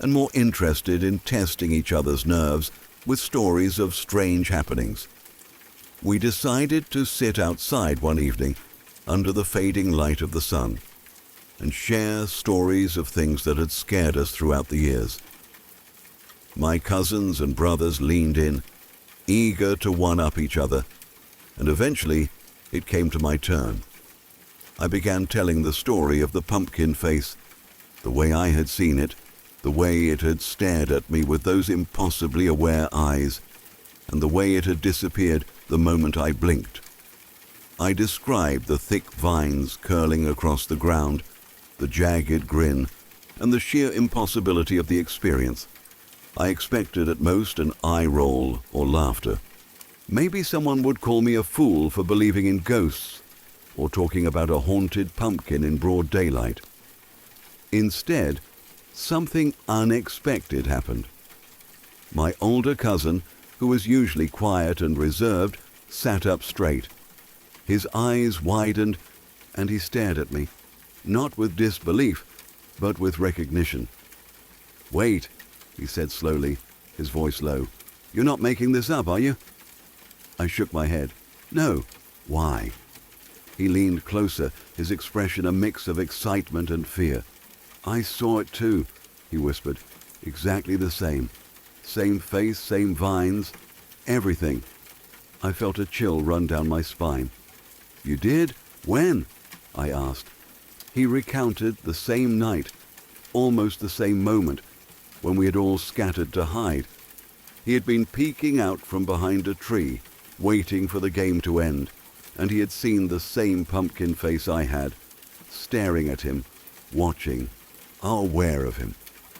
and more interested in testing each other's nerves with stories of strange happenings. We decided to sit outside one evening under the fading light of the sun and share stories of things that had scared us throughout the years. My cousins and brothers leaned in, eager to one-up each other, and eventually it came to my turn. I began telling the story of the pumpkin face, the way I had seen it, the way it had stared at me with those impossibly aware eyes, and the way it had disappeared the moment I blinked. I described the thick vines curling across the ground, the jagged grin, and the sheer impossibility of the experience. I expected at most an eye roll or laughter. Maybe someone would call me a fool for believing in ghosts, or talking about a haunted pumpkin in broad daylight. Instead, something unexpected happened. My older cousin, who was usually quiet and reserved, sat up straight. His eyes widened, and he stared at me, not with disbelief, but with recognition. "Wait," he said slowly, his voice low. "You're not making this up, are you?" I shook my head. No. Why? He leaned closer, his expression a mix of excitement and fear. I saw it too, he whispered. Exactly the same. Same face, same vines, everything. I felt a chill run down my spine. You did? When? I asked. He recounted the same night, almost the same moment, when we had all scattered to hide. He had been peeking out from behind a tree, waiting for the game to end, and he had seen the same pumpkin face I had, staring at him, watching, aware of him.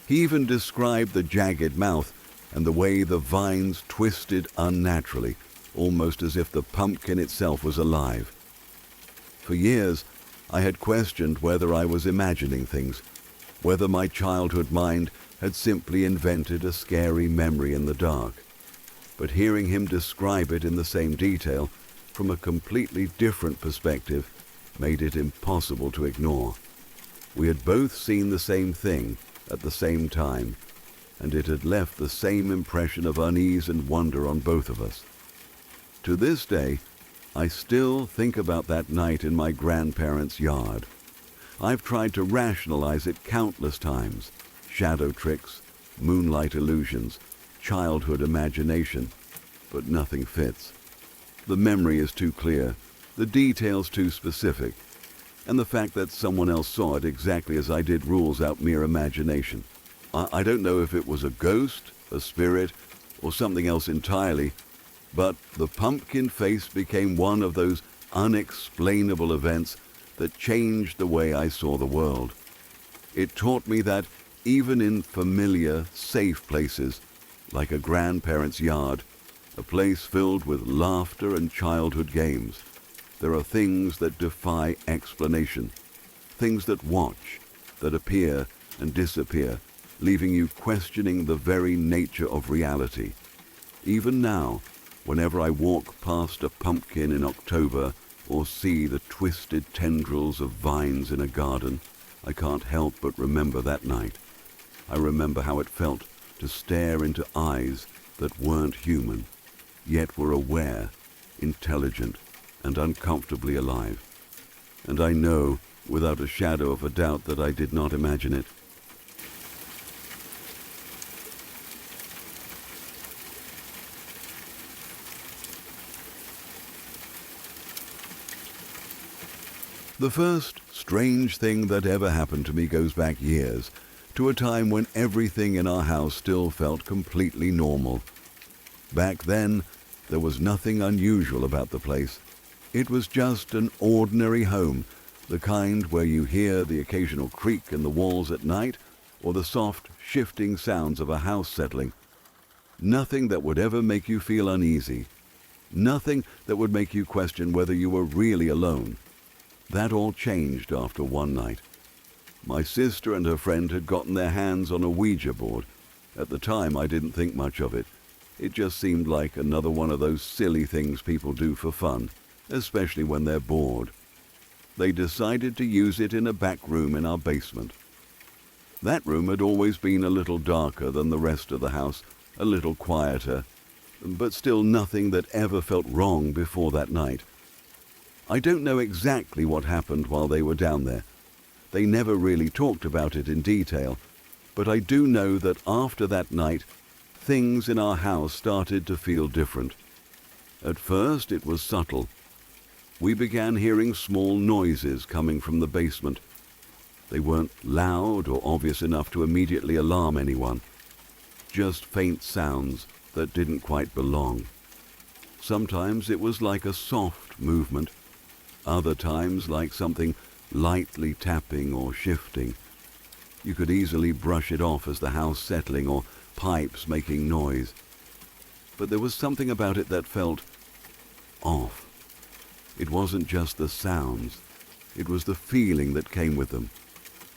He even described the jagged mouth and the way the vines twisted unnaturally, almost as if the pumpkin itself was alive. For years, I had questioned whether I was imagining things, whether my childhood mind had simply invented a scary memory in the dark. But hearing him describe it in the same detail, from a completely different perspective, made it impossible to ignore. We had both seen the same thing at the same time, and it had left the same impression of unease and wonder on both of us. To this day, I still think about that night in my grandparents' yard. I've tried to rationalize it countless times. Shadow tricks, moonlight illusions, childhood imagination, but nothing fits. The memory is too clear, the details too specific, and the fact that someone else saw it exactly as I did rules out mere imagination. I don't know if it was a ghost, a spirit, or something else entirely, but the pumpkin face became one of those unexplainable events that changed the way I saw the world. It taught me that even in familiar, safe places, like a grandparent's yard, a place filled with laughter and childhood games, there are things that defy explanation, things that watch, that appear and disappear, leaving you questioning the very nature of reality. Even now, whenever I walk past a pumpkin in October or see the twisted tendrils of vines in a garden, I can't help but remember that night. I remember how it felt to stare into eyes that weren't human, yet were aware, intelligent, and uncomfortably alive. And I know, without a shadow of a doubt, that I did not imagine it. The first strange thing that ever happened to me goes back years, to a time when everything in our house still felt completely normal. Back then, there was nothing unusual about the place. It was just an ordinary home, the kind where you hear the occasional creak in the walls at night or the soft, shifting sounds of a house settling. Nothing that would ever make you feel uneasy. Nothing that would make you question whether you were really alone. That all changed after one night. My sister and her friend had gotten their hands on a Ouija board. At the time, I didn't think much of it. It just seemed like another one of those silly things people do for fun, especially when they're bored. They decided to use it in a back room in our basement. That room had always been a little darker than the rest of the house, a little quieter, but still nothing that ever felt wrong before that night. I don't know exactly what happened while they were down there. They never really talked about it in detail, but I do know that after that night, things in our house started to feel different. At first, it was subtle. We began hearing small noises coming from the basement. They weren't loud or obvious enough to immediately alarm anyone. Just faint sounds that didn't quite belong. Sometimes it was like a soft movement. Other times like something lightly tapping or shifting. You could easily brush it off as the house settling or pipes making noise. But there was something about it that felt off. It wasn't just the sounds, it was the feeling that came with them.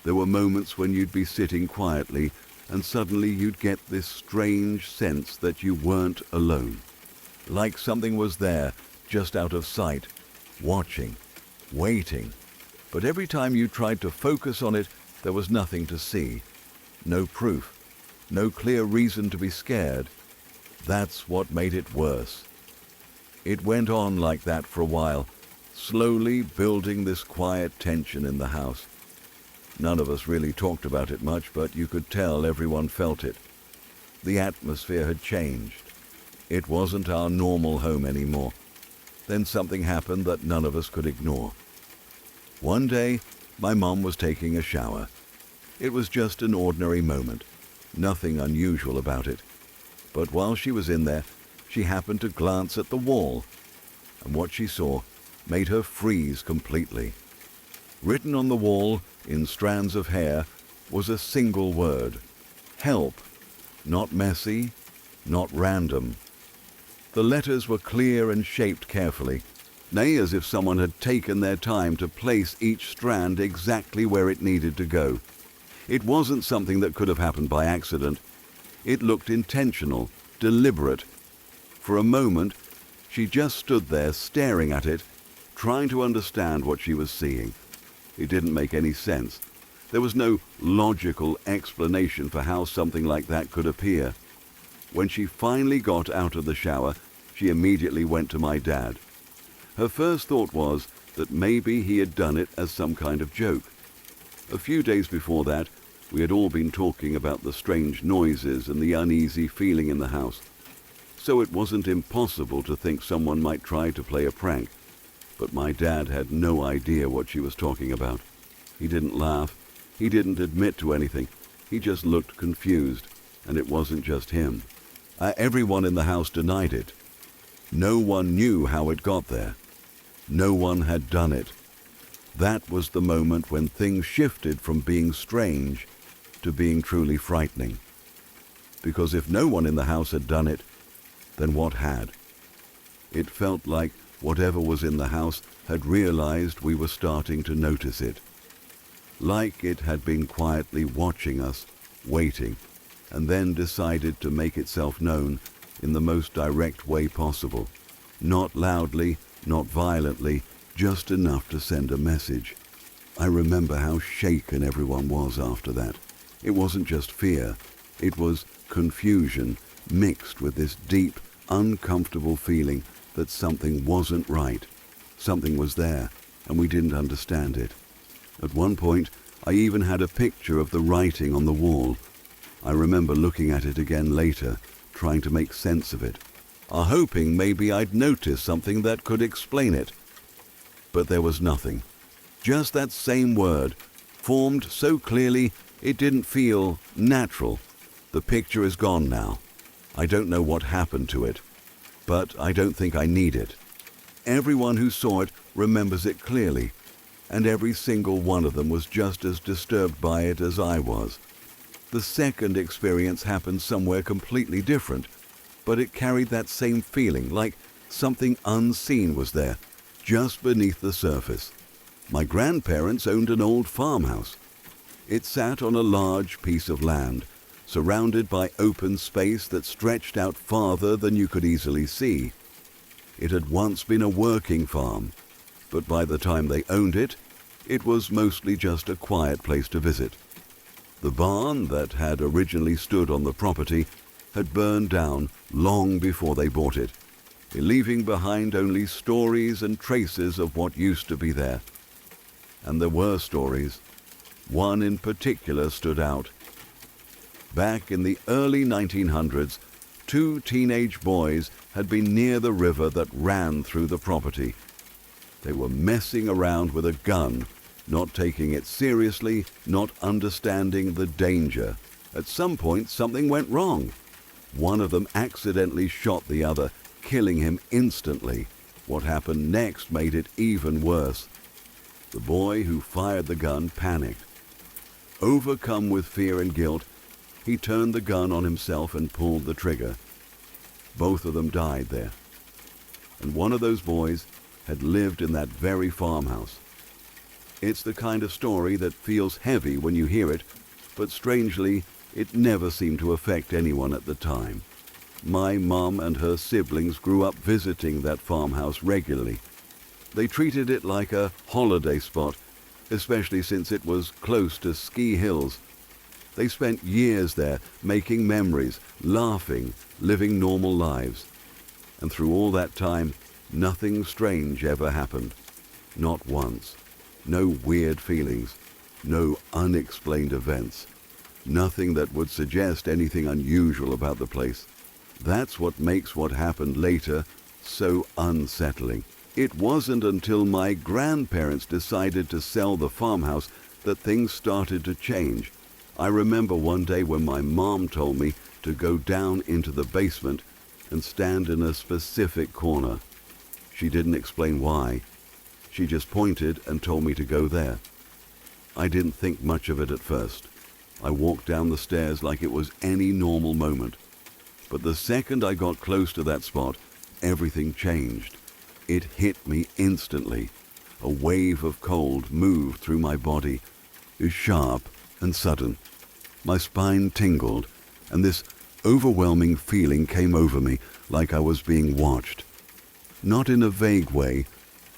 There were moments when you'd be sitting quietly and suddenly you'd get this strange sense that you weren't alone. Like something was there, just out of sight, watching, waiting. But every time you tried to focus on it, there was nothing to see. No proof. No clear reason to be scared. That's what made it worse. It went on like that for a while, slowly building this quiet tension in the house. None of us really talked about it much, but you could tell everyone felt it. The atmosphere had changed. It wasn't our normal home anymore. Then something happened that none of us could ignore. One day, my mom was taking a shower. It was just an ordinary moment, nothing unusual about it. But while she was in there, she happened to glance at the wall, and what she saw made her freeze completely. Written on the wall, in strands of hair, was a single word: help. Not messy, not random. The letters were clear and shaped carefully, nay, as if someone had taken their time to place each strand exactly where it needed to go. It wasn't something that could have happened by accident. It looked intentional, deliberate. For a moment, she just stood there staring at it, trying to understand what she was seeing. It didn't make any sense. There was no logical explanation for how something like that could appear. When she finally got out of the shower, she immediately went to my dad. Her first thought was that maybe he had done it as some kind of joke. A few days before that, we had all been talking about the strange noises and the uneasy feeling in the house. So it wasn't impossible to think someone might try to play a prank. But my dad had no idea what she was talking about. He didn't laugh. He didn't admit to anything. He just looked confused, and it wasn't just him. Everyone in the house denied it. No one knew how it got there. No one had done it. That was the moment when things shifted from being strange to being truly frightening. Because if no one in the house had done it, then what had? It felt like whatever was in the house had realized we were starting to notice it. Like it had been quietly watching us, waiting, and then decided to make itself known in the most direct way possible. Not loudly, not violently, just enough to send a message. I remember how shaken everyone was after that. It wasn't just fear. It was confusion mixed with this deep, uncomfortable feeling that something wasn't right. Something was there, and we didn't understand it. At one point, I even had a picture of the writing on the wall. I remember looking at it again later, trying to make sense of it, hoping maybe I'd notice something that could explain it. But there was nothing. Just that same word, formed so clearly it didn't feel natural. The picture is gone now. I don't know what happened to it, but I don't think I need it. Everyone who saw it remembers it clearly, and every single one of them was just as disturbed by it as I was. The second experience happened somewhere completely different, but it carried that same feeling, like something unseen was there, just beneath the surface. My grandparents owned an old farmhouse. It sat on a large piece of land, surrounded by open space that stretched out farther than you could easily see. It had once been a working farm, but by the time they owned it, it was mostly just a quiet place to visit. The barn that had originally stood on the property had burned down long before they bought it, leaving behind only stories and traces of what used to be there. And there were stories. One in particular stood out. Back in the early 1900s, 2 teenage boys had been near the river that ran through the property. They were messing around with a gun, not taking it seriously, not understanding the danger. At some point, something went wrong. One of them accidentally shot the other, killing him instantly. What happened next made it even worse. The boy who fired the gun panicked. Overcome with fear and guilt, he turned the gun on himself and pulled the trigger. Both of them died there. And one of those boys had lived in that very farmhouse. It's the kind of story that feels heavy when you hear it, but strangely, it never seemed to affect anyone at the time. My mom and her siblings grew up visiting that farmhouse regularly. They treated it like a holiday spot, especially since it was close to ski hills. They spent years there, making memories, laughing, living normal lives. And through all that time, Nothing strange ever happened. Not once. No weird feelings. No unexplained events. Nothing that would suggest anything unusual about the place. That's what makes what happened later so unsettling. It wasn't until my grandparents decided to sell the farmhouse that things started to change. I remember one day when my mom told me to go down into the basement and stand in a specific corner. She didn't explain why. She just pointed and told me to go there. I didn't think much of it at first. I walked down the stairs like it was any normal moment. But the second I got close to that spot, everything changed. It hit me instantly. A wave of cold moved through my body. It was sharp and sudden. My spine tingled, and this overwhelming feeling came over me like I was being watched. Not in a vague way,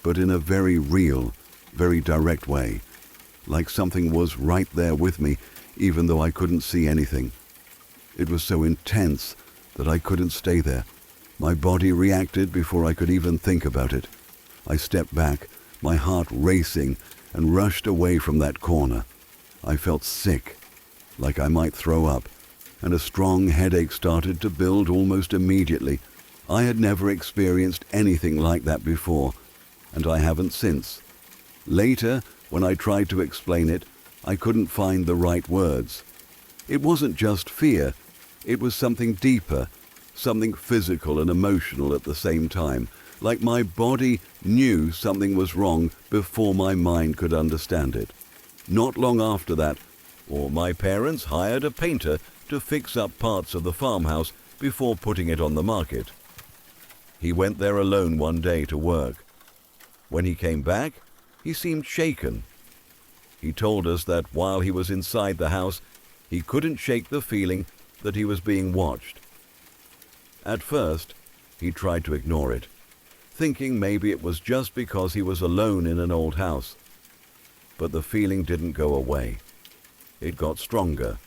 but in a very real, very direct way. Like something was right there with me, even though I couldn't see anything. It was so intense that I couldn't stay there. My body reacted before I could even think about it. I stepped back, my heart racing, and rushed away from that corner. I felt sick, like I might throw up, and a strong headache started to build almost immediately. I had never experienced anything like that before, and I haven't since. Later, when I tried to explain it, I couldn't find the right words. It wasn't just fear, it was something deeper, something physical and emotional at the same time, like my body knew something was wrong before my mind could understand it. Not long after that, my parents hired a painter to fix up parts of the farmhouse before putting it on the market. He went there alone one day to work. When he came back, he seemed shaken. He told us that while he was inside the house, he couldn't shake the feeling that he was being watched. At first, he tried to ignore it, thinking maybe it was just because he was alone in an old house. But the feeling didn't go away. It got stronger.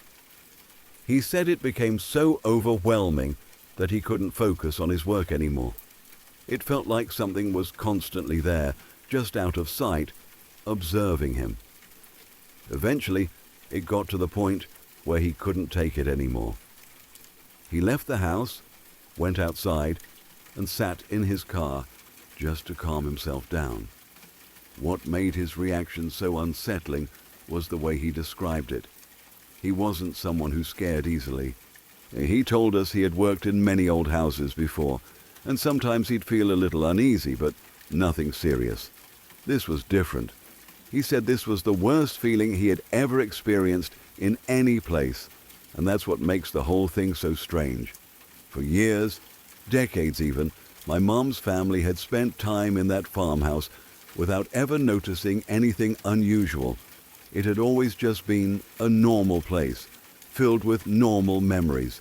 He said it became so overwhelming that he couldn't focus on his work anymore. It felt like something was constantly there, just out of sight, observing him. Eventually, it got to the point where he couldn't take it anymore. He left the house, went outside, and sat in his car just to calm himself down. What made his reaction so unsettling was the way he described it. He wasn't someone who scared easily. He told us he had worked in many old houses before, and sometimes he'd feel a little uneasy, but nothing serious. This was different. He said this was the worst feeling he had ever experienced in any place, and that's what makes the whole thing so strange. For years, decades even, my mom's family had spent time in that farmhouse without ever noticing anything unusual. It had always just been a normal place, filled with normal memories.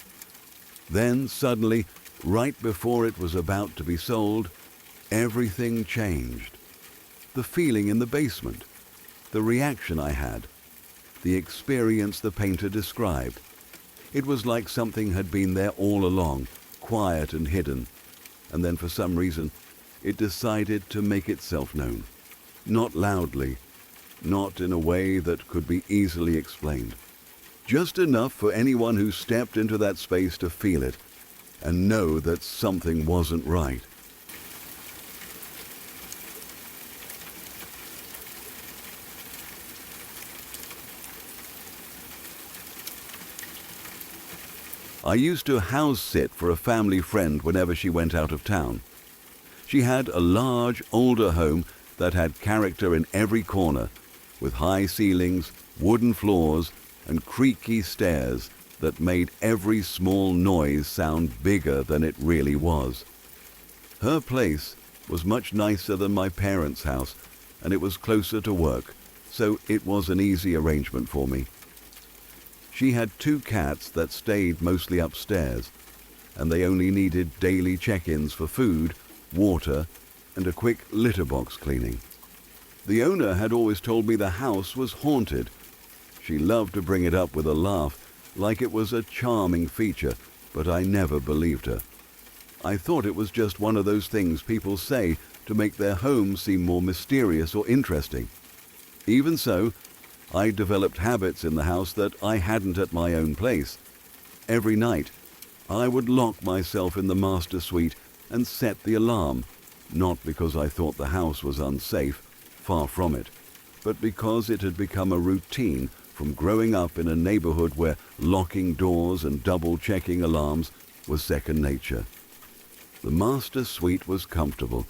Then suddenly, right before it was about to be sold, everything changed. The feeling in the basement, the reaction I had, the experience the painter described. It was like something had been there all along, quiet and hidden, and then for some reason it decided to make itself known. Not loudly, not in a way that could be easily explained. Just enough for anyone who stepped into that space to feel it and know that something wasn't right. I used to house sit for a family friend whenever she went out of town. She had a large, older home that had character in every corner, with high ceilings, wooden floors, and creaky stairs that made every small noise sound bigger than it really was. Her place was much nicer than my parents' house, and it was closer to work, so it was an easy arrangement for me. She had 2 cats that stayed mostly upstairs, and they only needed daily check-ins for food, water, and a quick litter box cleaning. The owner had always told me the house was haunted. She loved to bring it up with a laugh, like it was a charming feature, but I never believed her. I thought it was just one of those things people say to make their home seem more mysterious or interesting. Even so, I developed habits in the house that I hadn't at my own place. Every night, I would lock myself in the master suite and set the alarm, not because I thought the house was unsafe, far from it, but because it had become a routine from growing up in a neighborhood where locking doors and double-checking alarms was second nature. The master suite was comfortable,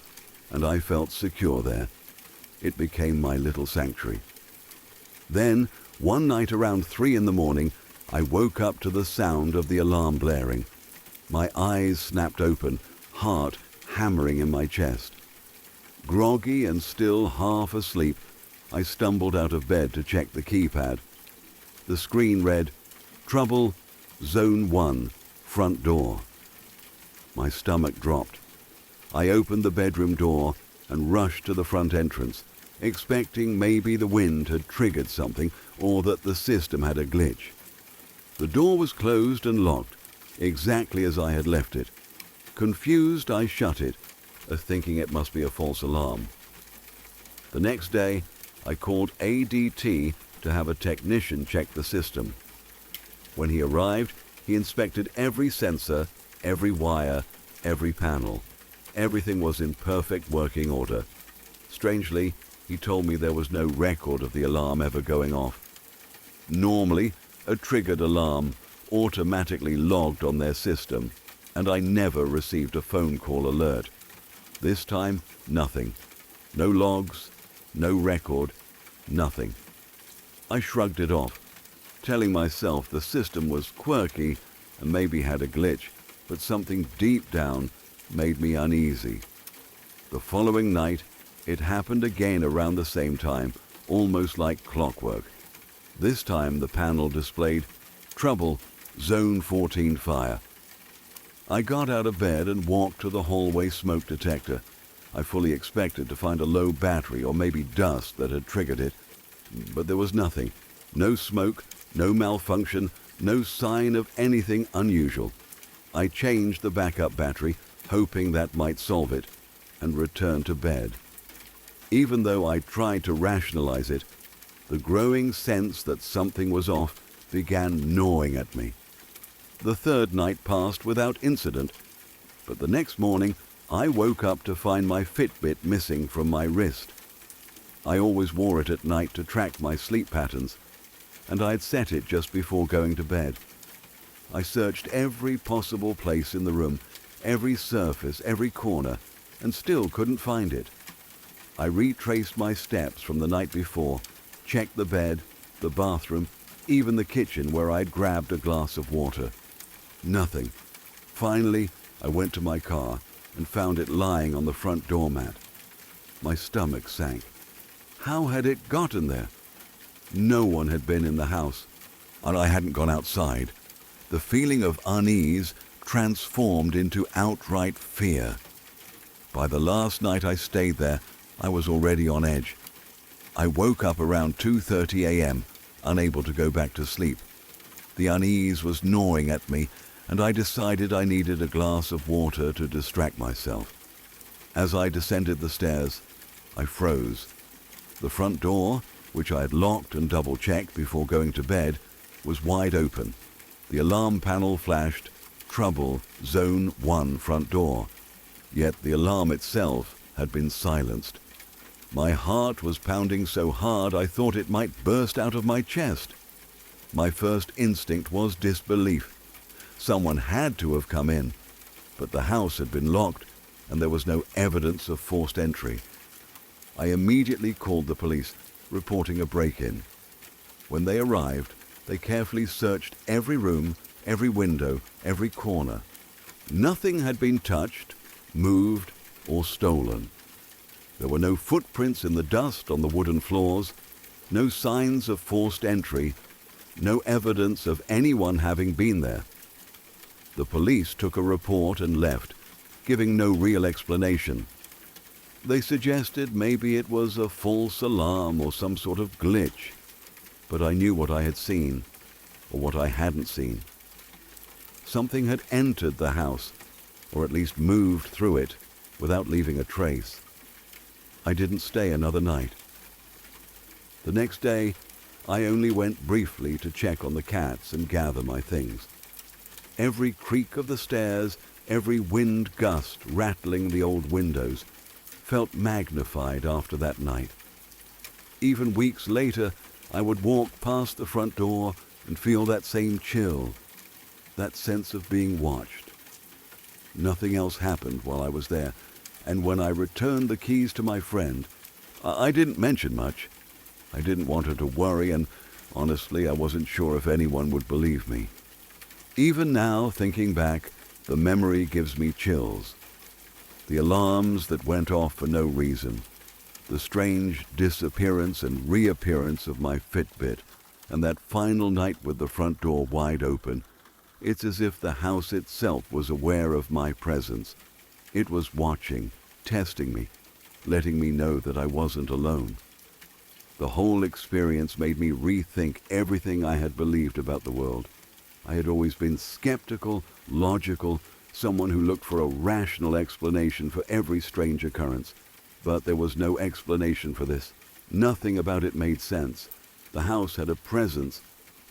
and I felt secure there. It became my little sanctuary. Then, one night around 3 a.m, I woke up to the sound of the alarm blaring. My eyes snapped open, heart hammering in my chest. Groggy and still half asleep, I stumbled out of bed to check the keypad. The screen read, "Trouble, Zone 1, front door." My stomach dropped. I opened the bedroom door and rushed to the front entrance, expecting maybe the wind had triggered something or that the system had a glitch. The door was closed and locked, exactly as I had left it. Confused, I shut it, thinking it must be a false alarm. The next day, I called ADT to have a technician check the system. When he arrived, he inspected every sensor, every wire, every panel. Everything was in perfect working order. Strangely, he told me there was no record of the alarm ever going off. Normally, a triggered alarm automatically logged on their system, and I never received a phone call alert. This time, nothing. No logs, no record, nothing. I shrugged it off, telling myself the system was quirky and maybe had a glitch, but something deep down made me uneasy. The following night, it happened again around the same time, almost like clockwork. This time the panel displayed, "Trouble, Zone 14 fire." I got out of bed and walked to the hallway smoke detector. I fully expected to find a low battery or maybe dust that had triggered it, but there was nothing. No smoke, no malfunction, no sign of anything unusual. I changed the backup battery, hoping that might solve it, and returned to bed. Even though I tried to rationalize it, the growing sense that something was off began gnawing at me. The third night passed without incident, but the next morning I woke up to find my Fitbit missing from my wrist. I always wore it at night to track my sleep patterns, and I had set it just before going to bed. I searched every possible place in the room, every surface, every corner, and still couldn't find it. I retraced my steps from the night before, checked the bed, the bathroom, even the kitchen where I'd grabbed a glass of water. Nothing. Finally, I went to my car and found it lying on the front doormat. My stomach sank. How had it gotten there? No one had been in the house, and I hadn't gone outside. The feeling of unease transformed into outright fear. By the last night I stayed there, I was already on edge. I woke up around 2:30 a.m., unable to go back to sleep. The unease was gnawing at me, and I decided I needed a glass of water to distract myself. As I descended the stairs, I froze. The front door, which I had locked and double-checked before going to bed, was wide open. The alarm panel flashed, "Trouble, Zone 1 front door." Yet the alarm itself had been silenced. My heart was pounding so hard I thought it might burst out of my chest. My first instinct was disbelief. Someone had to have come in, but the house had been locked and there was no evidence of forced entry. I immediately called the police, reporting a break-in. When they arrived, they carefully searched every room, every window, every corner. Nothing had been touched, moved, or stolen. There were no footprints in the dust on the wooden floors, no signs of forced entry, no evidence of anyone having been there. The police took a report and left, giving no real explanation. They suggested maybe it was a false alarm or some sort of glitch, but I knew what I had seen, or what I hadn't seen. Something had entered the house, or at least moved through it without leaving a trace. I didn't stay another night. The next day, I only went briefly to check on the cats and gather my things. Every creak of the stairs, every wind gust rattling the old windows, felt magnified after that night. Even weeks later, I would walk past the front door and feel that same chill, that sense of being watched. Nothing else happened while I was there, and when I returned the keys to my friend, I didn't mention much. I didn't want her to worry, and honestly, I wasn't sure if anyone would believe me. Even now, thinking back, the memory gives me chills. The alarms that went off for no reason, the strange disappearance and reappearance of my Fitbit, and that final night with the front door wide open. It's as if the house itself was aware of my presence. It was watching, testing me, letting me know that I wasn't alone. The whole experience made me rethink everything I had believed about the world. I had always been skeptical, logical, someone who looked for a rational explanation for every strange occurrence. But there was no explanation for this. Nothing about it made sense. The house had a presence,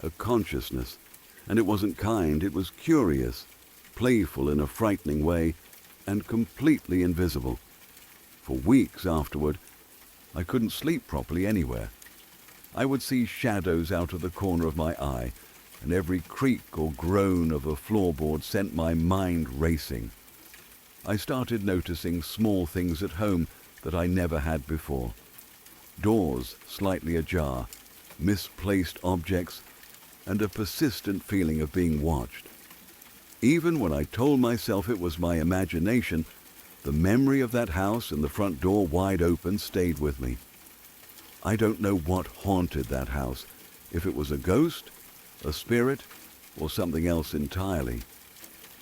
a consciousness, and it wasn't kind, it was curious, playful in a frightening way, and completely invisible. For weeks afterward, I couldn't sleep properly anywhere. I would see shadows out of the corner of my eye, and every creak or groan of a floorboard sent my mind racing. I started noticing small things at home that I never had before. Doors slightly ajar, misplaced objects, and a persistent feeling of being watched. Even when I told myself it was my imagination, the memory of that house and the front door wide open stayed with me. I don't know what haunted that house, if it was a ghost, a spirit, or something else entirely.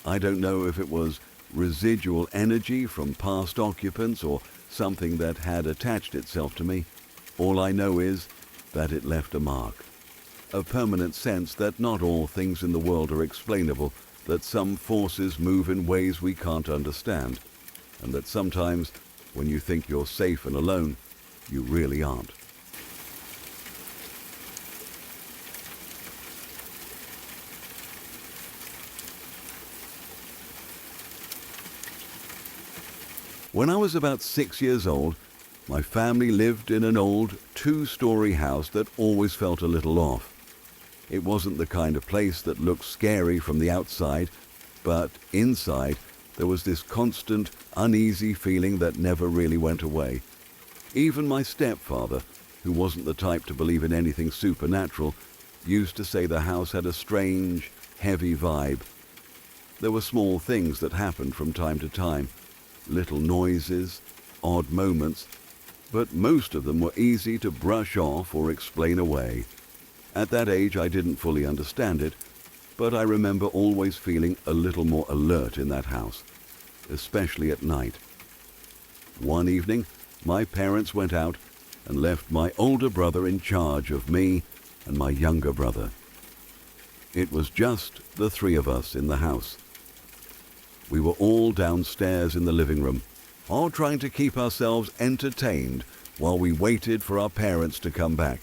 I don't know if it was residual energy from past occupants or something that had attached itself to me. All I know is that it left a mark, a permanent sense that not all things in the world are explainable, that some forces move in ways we can't understand, and that sometimes, when you think you're safe and alone, you really aren't. When I was about 6 years old, my family lived in an old 2-story house that always felt a little off. It wasn't the kind of place that looked scary from the outside, but inside there was this constant, uneasy feeling that never really went away. Even my stepfather, who wasn't the type to believe in anything supernatural, used to say the house had a strange, heavy vibe. There were small things that happened from time to time, little noises, odd moments, but most of them were easy to brush off or explain away. At that age, I didn't fully understand it, but I remember always feeling a little more alert in that house, especially at night. One evening, my parents went out and left my older brother in charge of me and my younger brother. It was just the 3 of us in the house. We were all downstairs in the living room, all trying to keep ourselves entertained while we waited for our parents to come back.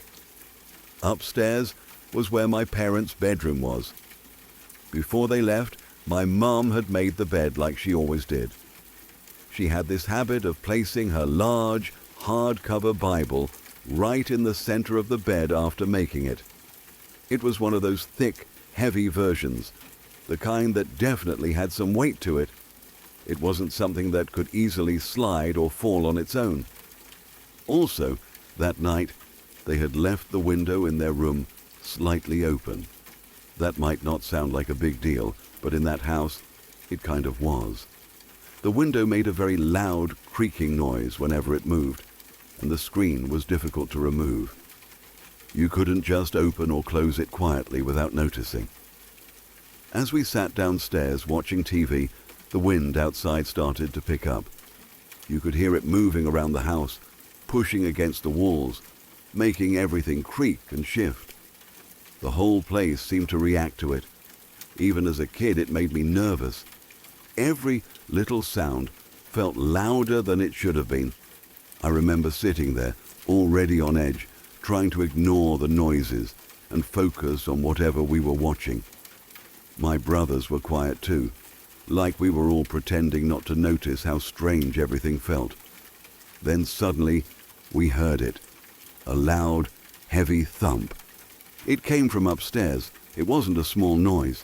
Upstairs was where my parents' bedroom was. Before they left, my mum had made the bed like she always did. She had this habit of placing her large, hardcover Bible right in the center of the bed after making it. It was one of those thick, heavy versions, the kind that definitely had some weight to it. It wasn't something that could easily slide or fall on its own. Also, that night, they had left the window in their room slightly open. That might not sound like a big deal, but in that house, it kind of was. The window made a very loud creaking noise whenever it moved, and the screen was difficult to remove. You couldn't just open or close it quietly without noticing. As we sat downstairs watching TV, the wind outside started to pick up. You could hear it moving around the house, pushing against the walls, making everything creak and shift. The whole place seemed to react to it. Even as a kid, it made me nervous. every little sound felt louder than it should have been. I remember sitting there, already on edge, trying to ignore the noises and focus on whatever we were watching. My brothers were quiet too, like we were all pretending not to notice how strange everything felt. Then suddenly, we heard it. A loud, heavy thump. It came from upstairs. It wasn't a small noise.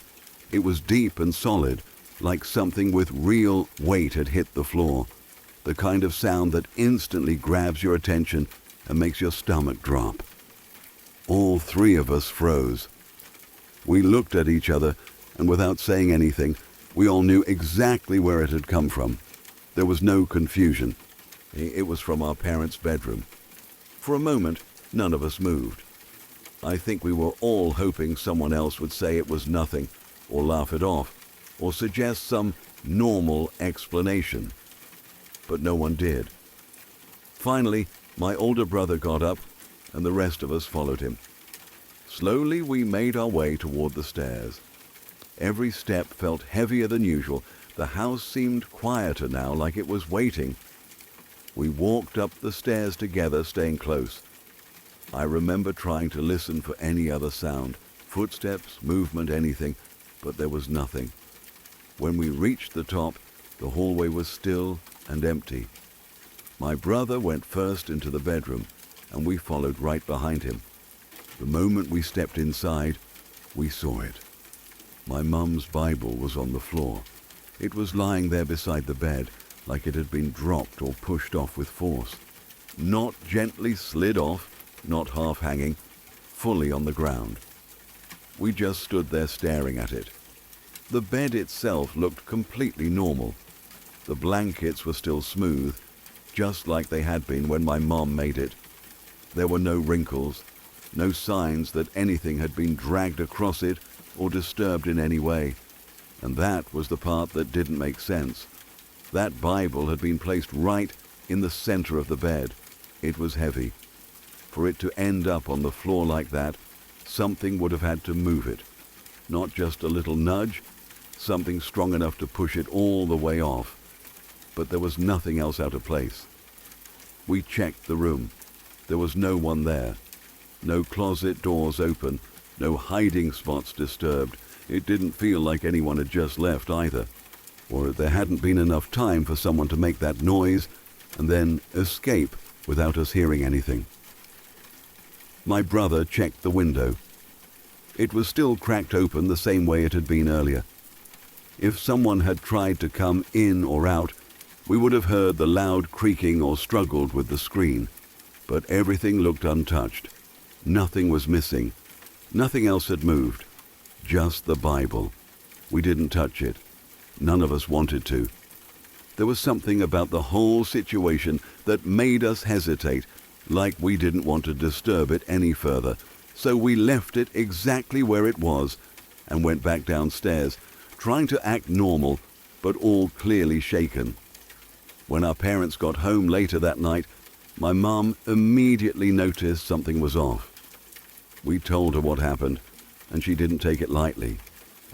It was deep and solid, like something with real weight had hit the floor. The kind of sound that instantly grabs your attention and makes your stomach drop. All three of us froze. We looked at each other, and without saying anything, we all knew exactly where it had come from. There was no confusion. It was from our parents' bedroom. For a moment, none of us moved. I think we were all hoping someone else would say it was nothing, or laugh it off, or suggest some normal explanation. But no one did. Finally, my older brother got up, and the rest of us followed him. Slowly, we made our way toward the stairs. Every step felt heavier than usual. The house seemed quieter now, like it was waiting. We walked up the stairs together, staying close. I remember trying to listen for any other sound, footsteps, movement, anything, but there was nothing. When we reached the top, the hallway was still and empty. My brother went first into the bedroom, and we followed right behind him. The moment we stepped inside, we saw it. My mum's Bible was on the floor. It was lying there beside the bed, like it had been dropped or pushed off with force. Not gently slid off, not half hanging, fully on the ground. We just stood there staring at it. The bed itself looked completely normal. The blankets were still smooth, just like they had been when my mom made it. There were no wrinkles, no signs that anything had been dragged across it or disturbed in any way. And that was the part that didn't make sense. That Bible had been placed right in the center of the bed. It was heavy. For it to end up on the floor like that, something would have had to move it. Not just a little nudge, something strong enough to push it all the way off. But there was nothing else out of place. We checked the room. There was no one there. No closet doors open, no hiding spots disturbed. It didn't feel like anyone had just left either. Or there hadn't been enough time for someone to make that noise and then escape without us hearing anything. My brother checked the window. It was still cracked open the same way it had been earlier. If someone had tried to come in or out, we would have heard the loud creaking or struggled with the screen. But everything looked untouched. Nothing was missing. Nothing else had moved. Just the Bible. We didn't touch it. None of us wanted to. There was something about the whole situation that made us hesitate, like we didn't want to disturb it any further. So we left it exactly where it was and went back downstairs, trying to act normal, but all clearly shaken. When our parents got home later that night, my mum immediately noticed something was off. We told her what happened, and she didn't take it lightly.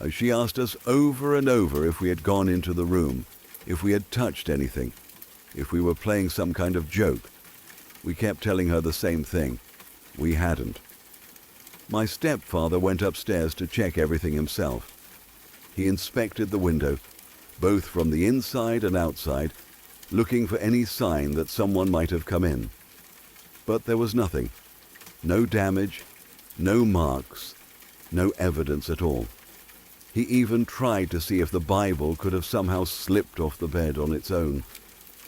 She asked us over and over if we had gone into the room, if we had touched anything, if we were playing some kind of joke. We kept telling her the same thing. We hadn't. My stepfather went upstairs to check everything himself. He inspected the window, both from the inside and outside, looking for any sign that someone might have come in. But there was nothing. No damage, no marks, no evidence at all. He even tried to see if the Bible could have somehow slipped off the bed on its own,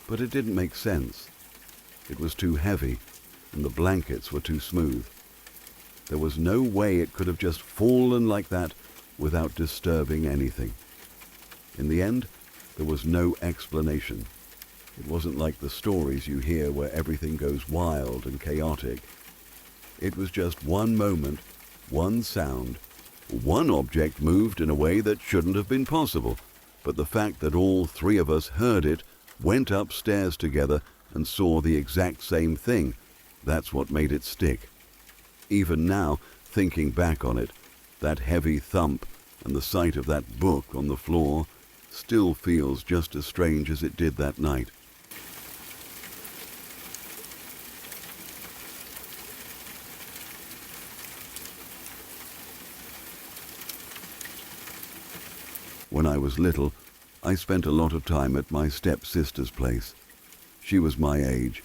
but it didn't make sense. It was too heavy, and the blankets were too smooth. There was no way it could have just fallen like that without disturbing anything. In the end, there was no explanation. It wasn't like the stories you hear where everything goes wild and chaotic. It was just one moment, one sound. One object moved in a way that shouldn't have been possible, but the fact that all three of us heard it, went upstairs together, and saw the exact same thing, that's what made it stick. Even now, thinking back on it, that heavy thump and the sight of that book on the floor still feels just as strange as it did that night. When I was little, I spent a lot of time at my stepsister's place. She was my age,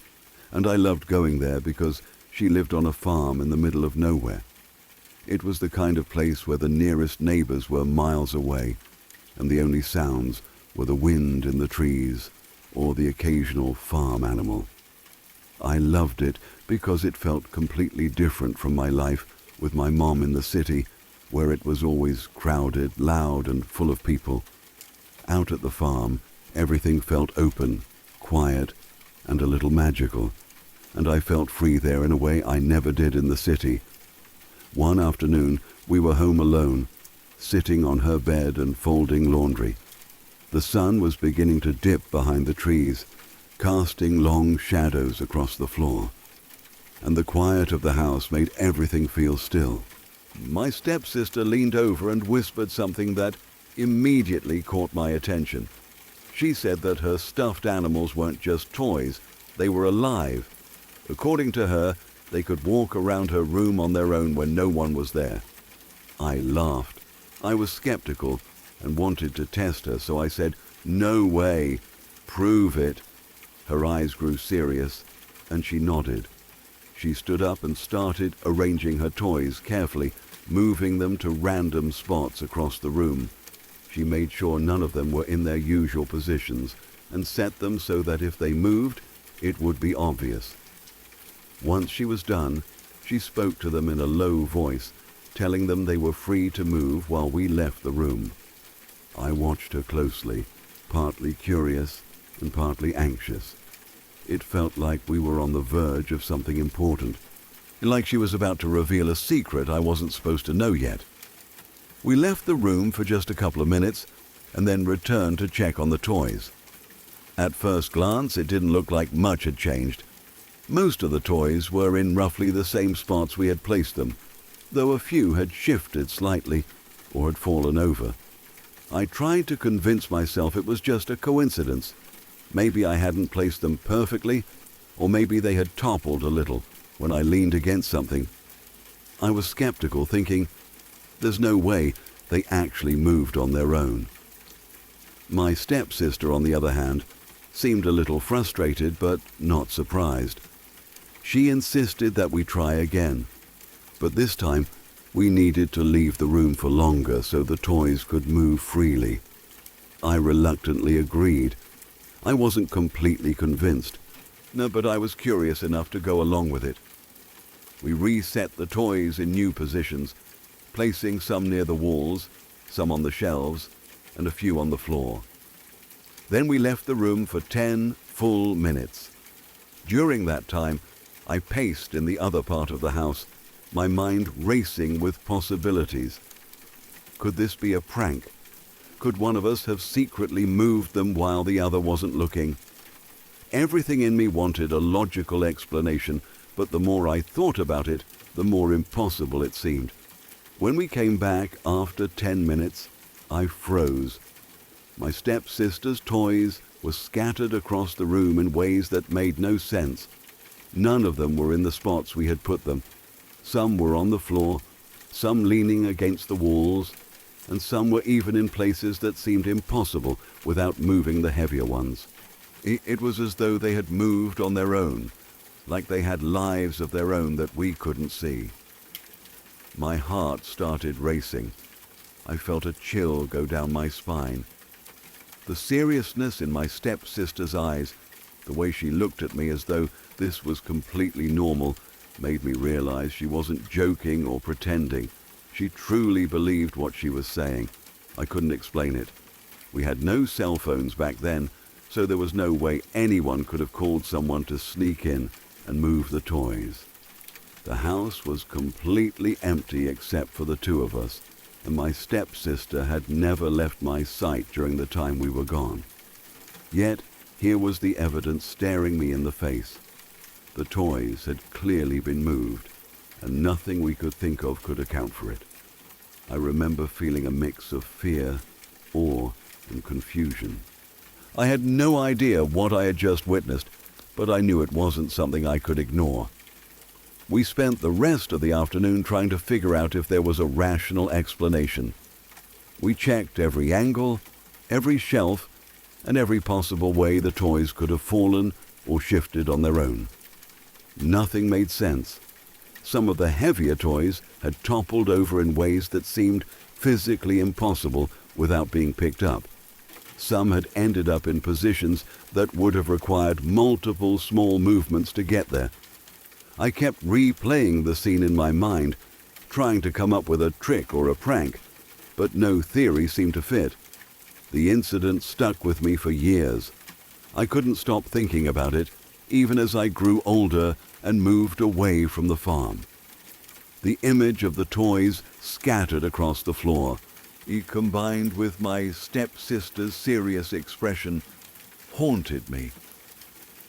and I loved going there because she lived on a farm in the middle of nowhere. It was the kind of place where the nearest neighbors were miles away, and the only sounds were the wind in the trees or the occasional farm animal. I loved it because it felt completely different from my life with my mom in the city, where it was always crowded, loud, and full of people. Out at the farm, everything felt open, quiet, and a little magical, and I felt free there in a way I never did in the city. One afternoon, we were home alone, sitting on her bed and folding laundry. The sun was beginning to dip behind the trees, casting long shadows across the floor, and the quiet of the house made everything feel still. My stepsister leaned over and whispered something that immediately caught my attention. She said that her stuffed animals weren't just toys, they were alive. According to her, they could walk around her room on their own when no one was there. I laughed. I was skeptical and wanted to test her, so I said, "No way, prove it." Her eyes grew serious, and she nodded. She stood up and started arranging her toys carefully, moving them to random spots across the room. She made sure none of them were in their usual positions and set them so that if they moved, it would be obvious. Once she was done, she spoke to them in a low voice, telling them they were free to move while we left the room. I watched her closely, partly curious and partly anxious. It felt like we were on the verge of something important, like she was about to reveal a secret I wasn't supposed to know yet. We left the room for just a couple of minutes and then returned to check on the toys. At first glance, it didn't look like much had changed. Most of the toys were in roughly the same spots we had placed them, though a few had shifted slightly or had fallen over. I tried to convince myself it was just a coincidence. Maybe I hadn't placed them perfectly, or maybe they had toppled a little when I leaned against something. I was skeptical, thinking, there's no way they actually moved on their own. My stepsister, on the other hand, seemed a little frustrated but not surprised. She insisted that we try again, but this time we needed to leave the room for longer so the toys could move freely. I reluctantly agreed. I wasn't completely convinced, but I was curious enough to go along with it. We reset the toys in new positions, placing some near the walls, some on the shelves, and a few on the floor. Then we left the room for 10 full minutes. During that time, I paced in the other part of the house, my mind racing with possibilities. Could this be a prank? Could one of us have secretly moved them while the other wasn't looking? Everything in me wanted a logical explanation, but the more I thought about it, the more impossible it seemed. When we came back after 10 minutes, I froze. My stepsister's toys were scattered across the room in ways that made no sense. None of them were in the spots we had put them. Some were on the floor, some leaning against the walls, and some were even in places that seemed impossible without moving the heavier ones. It was as though they had moved on their own, like they had lives of their own that we couldn't see. My heart started racing. I felt a chill go down my spine. The seriousness in my stepsister's eyes, the way she looked at me as though this was completely normal, made me realize she wasn't joking or pretending. She truly believed what she was saying. I couldn't explain it. We had no cell phones back then, so there was no way anyone could have called someone to sneak in and move the toys. The house was completely empty except for the two of us, and my stepsister had never left my sight during the time we were gone. Yet, here was the evidence staring me in the face. The toys had clearly been moved, and nothing we could think of could account for it. I remember feeling a mix of fear, awe, and confusion. I had no idea what I had just witnessed, but I knew it wasn't something I could ignore. We spent the rest of the afternoon trying to figure out if there was a rational explanation. We checked every angle, every shelf, and every possible way the toys could have fallen or shifted on their own. Nothing made sense. Some of the heavier toys had toppled over in ways that seemed physically impossible without being picked up. Some had ended up in positions that would have required multiple small movements to get there. I kept replaying the scene in my mind, trying to come up with a trick or a prank, but no theory seemed to fit. The incident stuck with me for years. I couldn't stop thinking about it, even as I grew older and moved away from the farm. The image of the toys scattered across the floor, combined with my stepsister's serious expression, haunted me.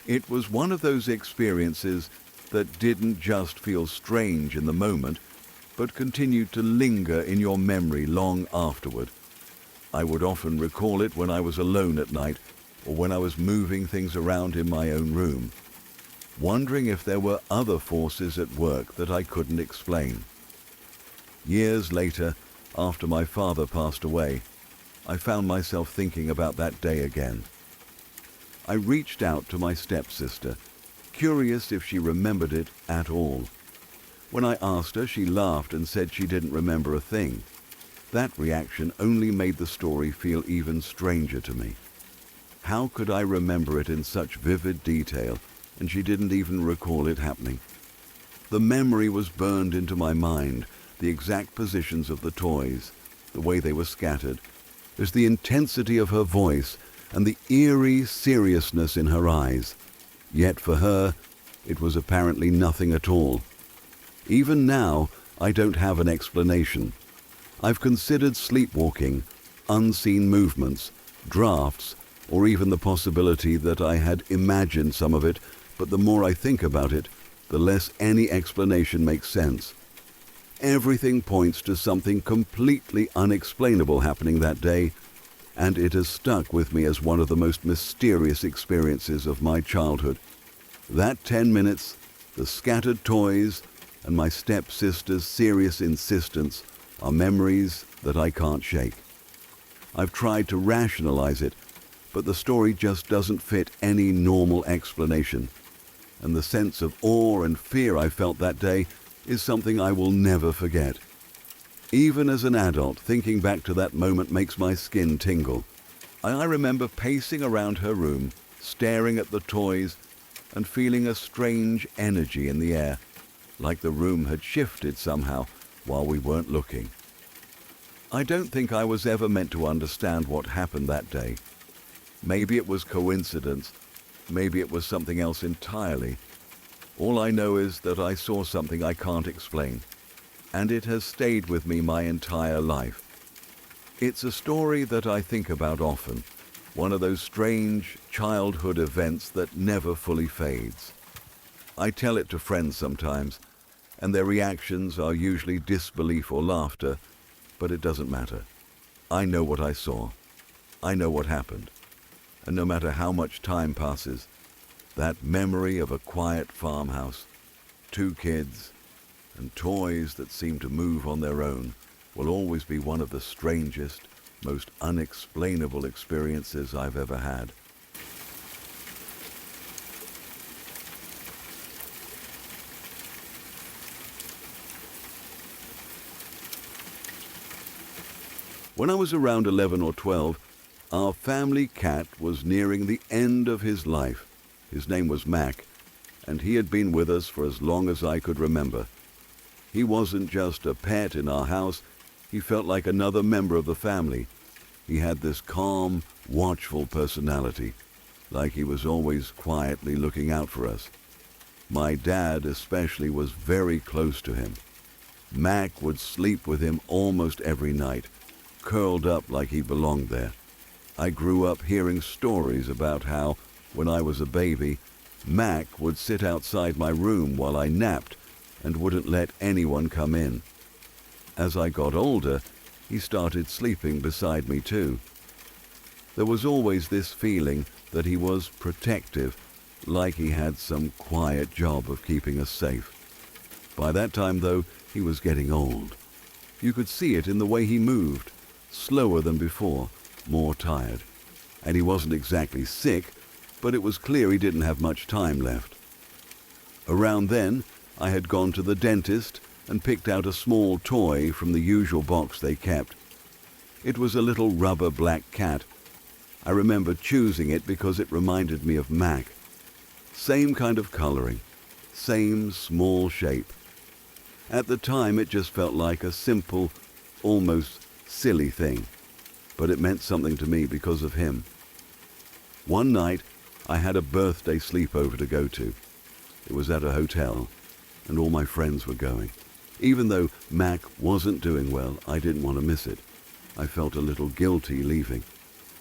It was one of those experiences that didn't just feel strange in the moment, but continued to linger in your memory long afterward. I would often recall it when I was alone at night, or when I was moving things around in my own room, wondering if there were other forces at work that I couldn't explain. Years later, after my father passed away, I found myself thinking about that day again. I reached out to my stepsister, curious if she remembered it at all. When I asked her, she laughed and said she didn't remember a thing. That reaction only made the story feel even stranger to me. How could I remember it in such vivid detail, and she didn't even recall it happening? The memory was burned into my mind, the exact positions of the toys, the way they were scattered. There's the intensity of her voice and the eerie seriousness in her eyes. Yet for her, it was apparently nothing at all. Even now, I don't have an explanation. I've considered sleepwalking, unseen movements, drafts, or even the possibility that I had imagined some of it, but the more I think about it, the less any explanation makes sense. Everything points to something completely unexplainable happening that day, and it has stuck with me as one of the most mysterious experiences of my childhood. That 10 minutes, the scattered toys, and my stepsister's serious insistence are memories that I can't shake. I've tried to rationalize it, but the story just doesn't fit any normal explanation, and the sense of awe and fear I felt that day is something I will never forget. Even as an adult, thinking back to that moment makes my skin tingle. I remember pacing around her room, staring at the toys, and feeling a strange energy in the air, like the room had shifted somehow while we weren't looking. I don't think I was ever meant to understand what happened that day. Maybe it was coincidence, maybe it was something else entirely. All I know is that I saw something I can't explain, and it has stayed with me my entire life. It's a story that I think about often, one of those strange childhood events that never fully fades. I tell it to friends sometimes, and their reactions are usually disbelief or laughter, but it doesn't matter. I know what I saw. I know what happened. And no matter how much time passes, that memory of a quiet farmhouse, 2 kids, and toys that seem to move on their own will always be one of the strangest, most unexplainable experiences I've ever had. When I was around 11 or 12, our family cat was nearing the end of his life. His name was Mac, and he had been with us for as long as I could remember. He wasn't just a pet in our house, he felt like another member of the family. He had this calm, watchful personality, like he was always quietly looking out for us. My dad especially was very close to him. Mac would sleep with him almost every night, curled up like he belonged there. I grew up hearing stories about how, when I was a baby, Mac would sit outside my room while I napped and wouldn't let anyone come in. As I got older, he started sleeping beside me too. There was always this feeling that he was protective, like he had some quiet job of keeping us safe. By that time, though, he was getting old. You could see it in the way he moved, slower than before, more tired. And he wasn't exactly sick, but it was clear he didn't have much time left. Around then, I had gone to the dentist and picked out a small toy from the usual box they kept. It was a little rubber black cat. I remember choosing it because it reminded me of Mac. Same kind of coloring, same small shape. At the time, it just felt like a simple, almost silly thing, but it meant something to me because of him. One night, I had a birthday sleepover to go to. It was at a hotel, and all my friends were going. Even though Mac wasn't doing well, I didn't want to miss it. I felt a little guilty leaving,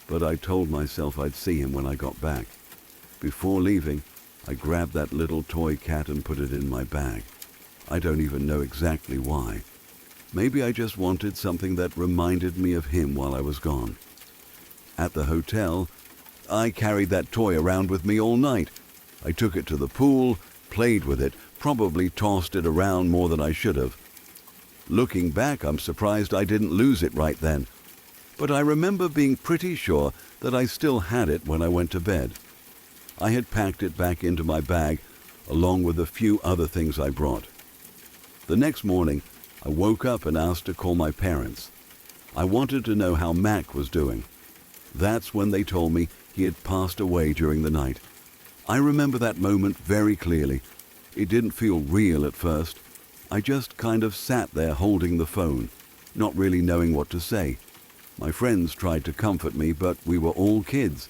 but I told myself I'd see him when I got back. Before leaving, I grabbed that little toy cat and put it in my bag. I don't even know exactly why. Maybe I just wanted something that reminded me of him while I was gone. At the hotel, I carried that toy around with me all night. I took it to the pool, played with it, probably tossed it around more than I should have. Looking back, I'm surprised I didn't lose it right then. But I remember being pretty sure that I still had it when I went to bed. I had packed it back into my bag, along with a few other things I brought. The next morning, I woke up and asked to call my parents. I wanted to know how Mac was doing. That's when they told me he had passed away during the night. I remember that moment very clearly. It didn't feel real at first. I just kind of sat there holding the phone, not really knowing what to say. My friends tried to comfort me, but we were all kids,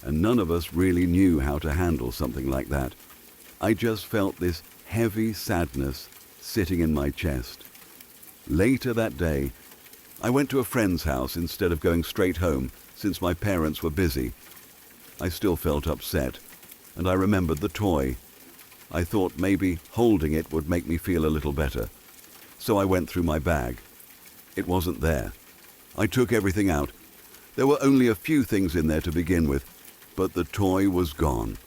and none of us really knew how to handle something like that. I just felt this heavy sadness sitting in my chest. Later that day, I went to a friend's house instead of going straight home since my parents were busy. I still felt upset, and I remembered the toy. I thought maybe holding it would make me feel a little better. So I went through my bag. It wasn't there. I took everything out. There were only a few things in there to begin with, but the toy was gone.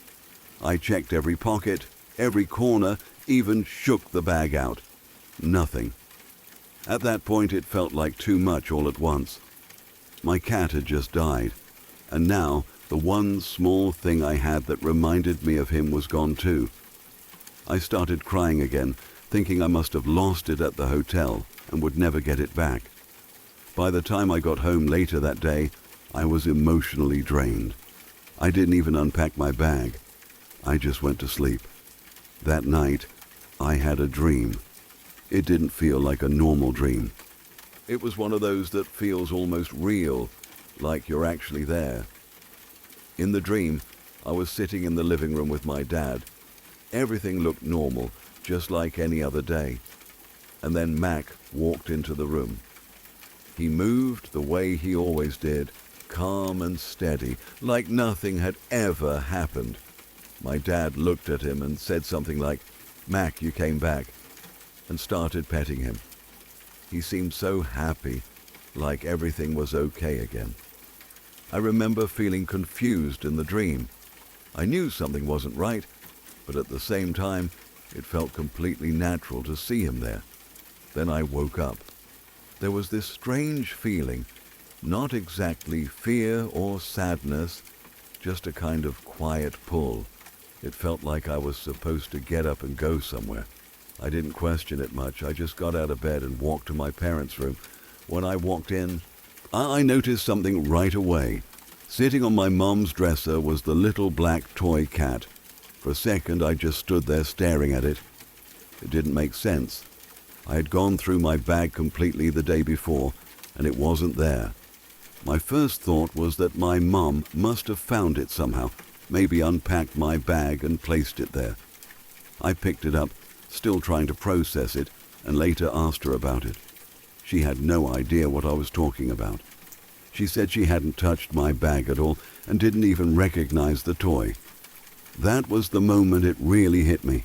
I checked every pocket, every corner, even shook the bag out. Nothing. At that point, it felt like too much all at once. My cat had just died, and now the one small thing I had that reminded me of him was gone too. I started crying again, thinking I must have lost it at the hotel and would never get it back. By the time I got home later that day, I was emotionally drained. I didn't even unpack my bag. I just went to sleep. That night, I had a dream. It didn't feel like a normal dream. It was one of those that feels almost real, like you're actually there. In the dream, I was sitting in the living room with my dad. Everything looked normal, just like any other day. And then Mac walked into the room. He moved the way he always did, calm and steady, like nothing had ever happened. My dad looked at him and said something like, "Mac, you came back," and started petting him. He seemed so happy, like everything was okay again. I remember feeling confused in the dream. I knew something wasn't right, but at the same time, it felt completely natural to see him there. Then I woke up. There was this strange feeling, not exactly fear or sadness, just a kind of quiet pull. It felt like I was supposed to get up and go somewhere. I didn't question it much. I just got out of bed and walked to my parents' room. When I walked in, I noticed something right away. Sitting on my mom's dresser was the little black toy cat. For a second, I just stood there staring at it. It didn't make sense. I had gone through my bag completely the day before, and it wasn't there. My first thought was that my mom must have found it somehow, maybe unpacked my bag and placed it there. I picked it up, still trying to process it, and later asked her about it. She had no idea what I was talking about. She said she hadn't touched my bag at all and didn't even recognize the toy. That was the moment it really hit me.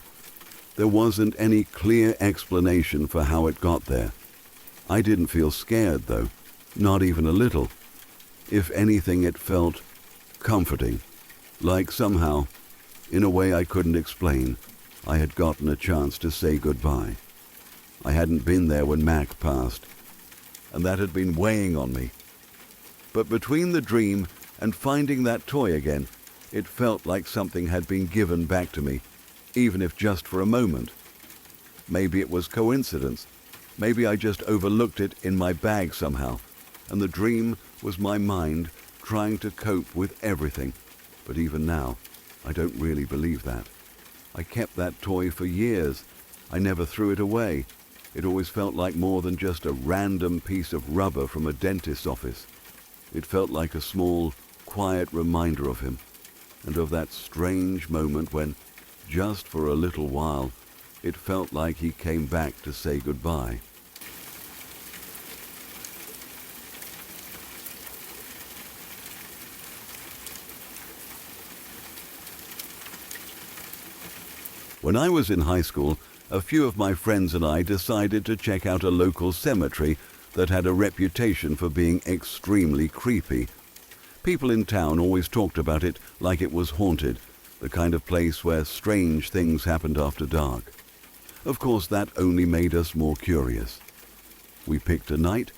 There wasn't any clear explanation for how it got there. I didn't feel scared, though, not even a little. If anything, it felt comforting, like somehow, in a way I couldn't explain, I had gotten a chance to say goodbye. I hadn't been there when Mac passed, and that had been weighing on me. But between the dream and finding that toy again, it felt like something had been given back to me, even if just for a moment. Maybe it was coincidence. Maybe I just overlooked it in my bag somehow, and the dream was my mind trying to cope with everything. But even now, I don't really believe that. I kept that toy for years. I never threw it away. It always felt like more than just a random piece of rubber from a dentist's office. It felt like a small, quiet reminder of him, and of that strange moment when, just for a little while, it felt like he came back to say goodbye. When I was in high school, a few of my friends and I decided to check out a local cemetery that had a reputation for being extremely creepy. People in town always talked about it like it was haunted, the kind of place where strange things happened after dark. Of course, that only made us more curious. We picked a night,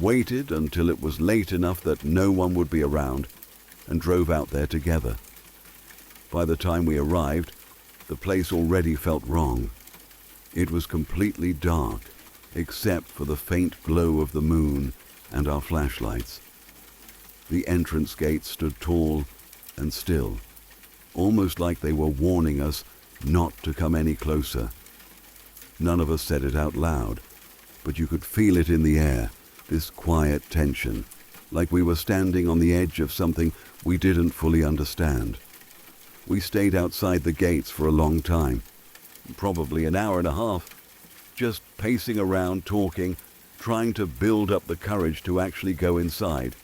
waited until it was late enough that no one would be around, and drove out there together. By the time we arrived, the place already felt wrong. It was completely dark, except for the faint glow of the moon and our flashlights. The entrance gates stood tall and still, almost like they were warning us not to come any closer. None of us said it out loud, but you could feel it in the air, this quiet tension, like we were standing on the edge of something we didn't fully understand. We stayed outside the gates for a long time, probably an hour and a half, just pacing around, talking, trying to build up the courage to actually go inside.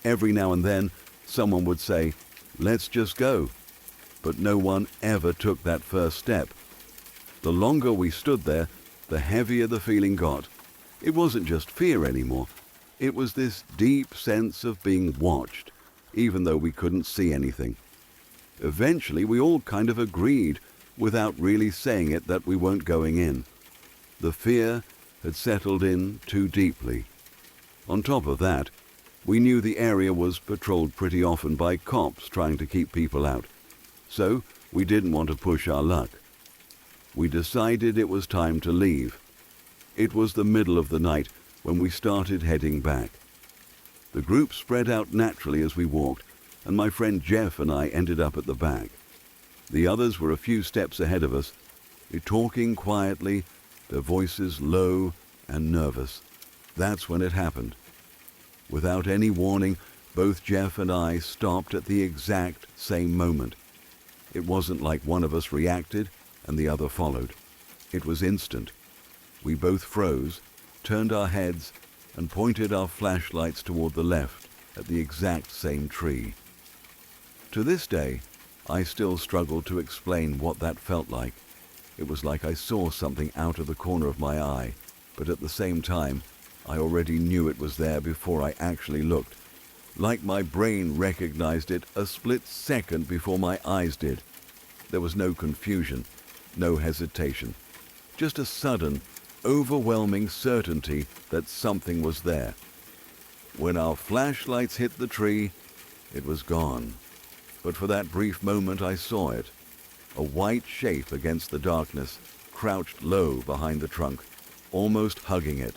Every now and then, someone would say, "Let's just go." But no one ever took that first step. The longer we stood there, the heavier the feeling got. It wasn't just fear anymore. It was this deep sense of being watched, even though we couldn't see anything. Eventually, we all kind of agreed, without really saying it, that we weren't going in. The fear had settled in too deeply. On top of that, we knew the area was patrolled pretty often by cops trying to keep people out, so we didn't want to push our luck. We decided it was time to leave. It was the middle of the night when we started heading back. The group spread out naturally as we walked, and my friend Jeff and I ended up at the back. The others were a few steps ahead of us, talking quietly, their voices low and nervous. That's when it happened. Without any warning, both Jeff and I stopped at the exact same moment. It wasn't like one of us reacted and the other followed. It was instant. We both froze, turned our heads, and pointed our flashlights toward the left at the exact same tree. To this day, I still struggle to explain what that felt like. It was like I saw something out of the corner of my eye, but at the same time, I already knew it was there before I actually looked. Like my brain recognized it a split second before my eyes did. There was no confusion, no hesitation, just a sudden, overwhelming certainty that something was there. When our flashlights hit the tree, it was gone. But for that brief moment I saw it, a white shape against the darkness, crouched low behind the trunk, almost hugging it.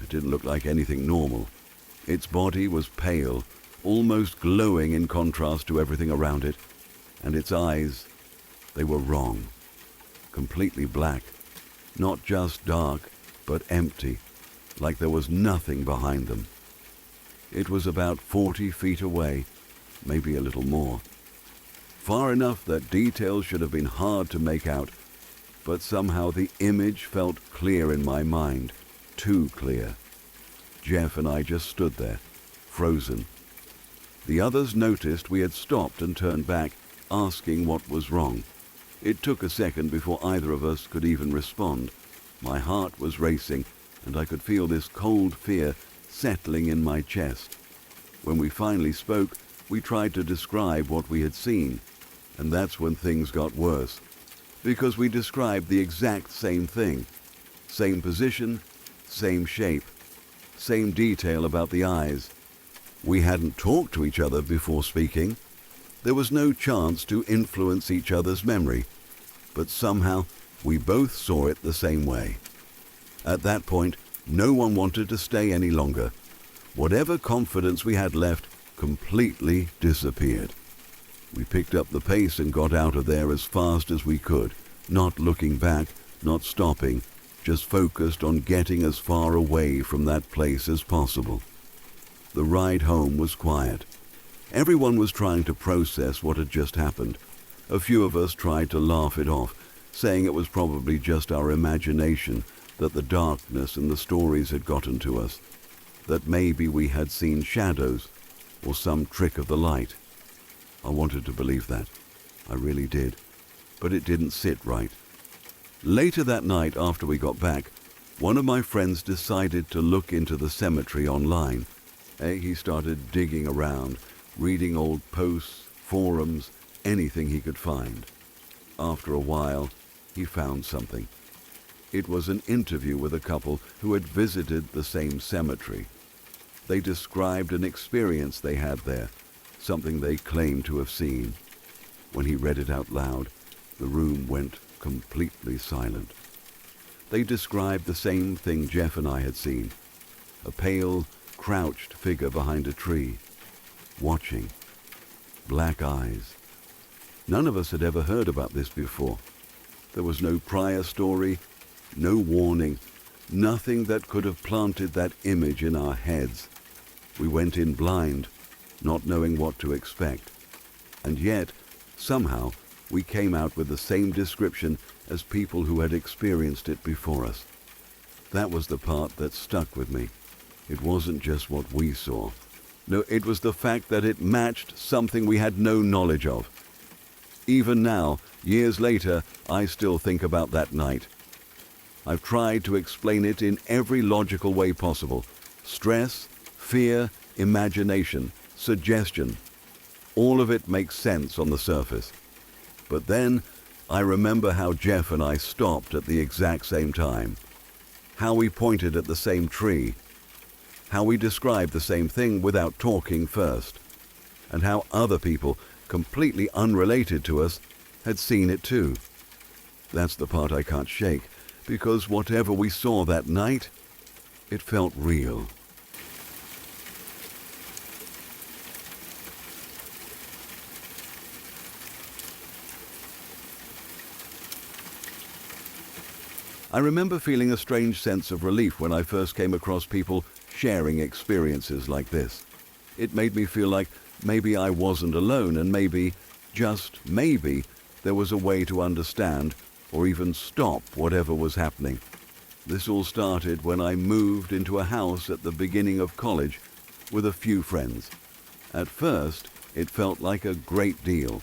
It didn't look like anything normal. Its body was pale, almost glowing in contrast to everything around it, and its eyes, they were wrong. Completely black, not just dark, but empty, like there was nothing behind them. It was about 40 feet away, maybe a little more. Far enough that details should have been hard to make out, but somehow the image felt clear in my mind, too clear. Jeff and I just stood there, frozen. The others noticed we had stopped and turned back, asking what was wrong. It took a second before either of us could even respond. My heart was racing, and I could feel this cold fear settling in my chest. When we finally spoke, we tried to describe what we had seen, and that's when things got worse, because we described the exact same thing. Same position, same shape, same detail about the eyes. We hadn't talked to each other before speaking. There was no chance to influence each other's memory, but somehow we both saw it the same way. At that point, no one wanted to stay any longer. Whatever confidence we had left completely disappeared. We picked up the pace and got out of there as fast as we could, not looking back, not stopping, just focused on getting as far away from that place as possible. The ride home was quiet. Everyone was trying to process what had just happened. A few of us tried to laugh it off, saying it was probably just our imagination, that the darkness and the stories had gotten to us, that maybe we had seen shadows or some trick of the light. I wanted to believe that. I really did. But it didn't sit right. Later that night, after we got back, one of my friends decided to look into the cemetery online. He started digging around, reading old posts, forums, anything he could find. After a while, he found something. It was an interview with a couple who had visited the same cemetery. They described an experience they had there, something they claimed to have seen. When he read it out loud, the room went completely silent. They described the same thing Jeff and I had seen, a pale, crouched figure behind a tree, watching, black eyes. None of us had ever heard about this before. There was no prior story, no warning, nothing that could have planted that image in our heads. We went in blind, not knowing what to expect. And yet, somehow, we came out with the same description as people who had experienced it before us. That was the part that stuck with me. It wasn't just what we saw. No, it was the fact that it matched something we had no knowledge of. Even now, years later, I still think about that night. I've tried to explain it in every logical way possible. Stress, fear, imagination, suggestion. All of it makes sense on the surface. But then, I remember how Jeff and I stopped at the exact same time. How we pointed at the same tree. How we described the same thing without talking first. And how other people, completely unrelated to us, had seen it too. That's the part I can't shake, because whatever we saw that night, it felt real. I remember feeling a strange sense of relief when I first came across people sharing experiences like this. It made me feel like maybe I wasn't alone, and maybe, just maybe, there was a way to understand or even stop whatever was happening. This all started when I moved into a house at the beginning of college with a few friends. At first, it felt like a great deal.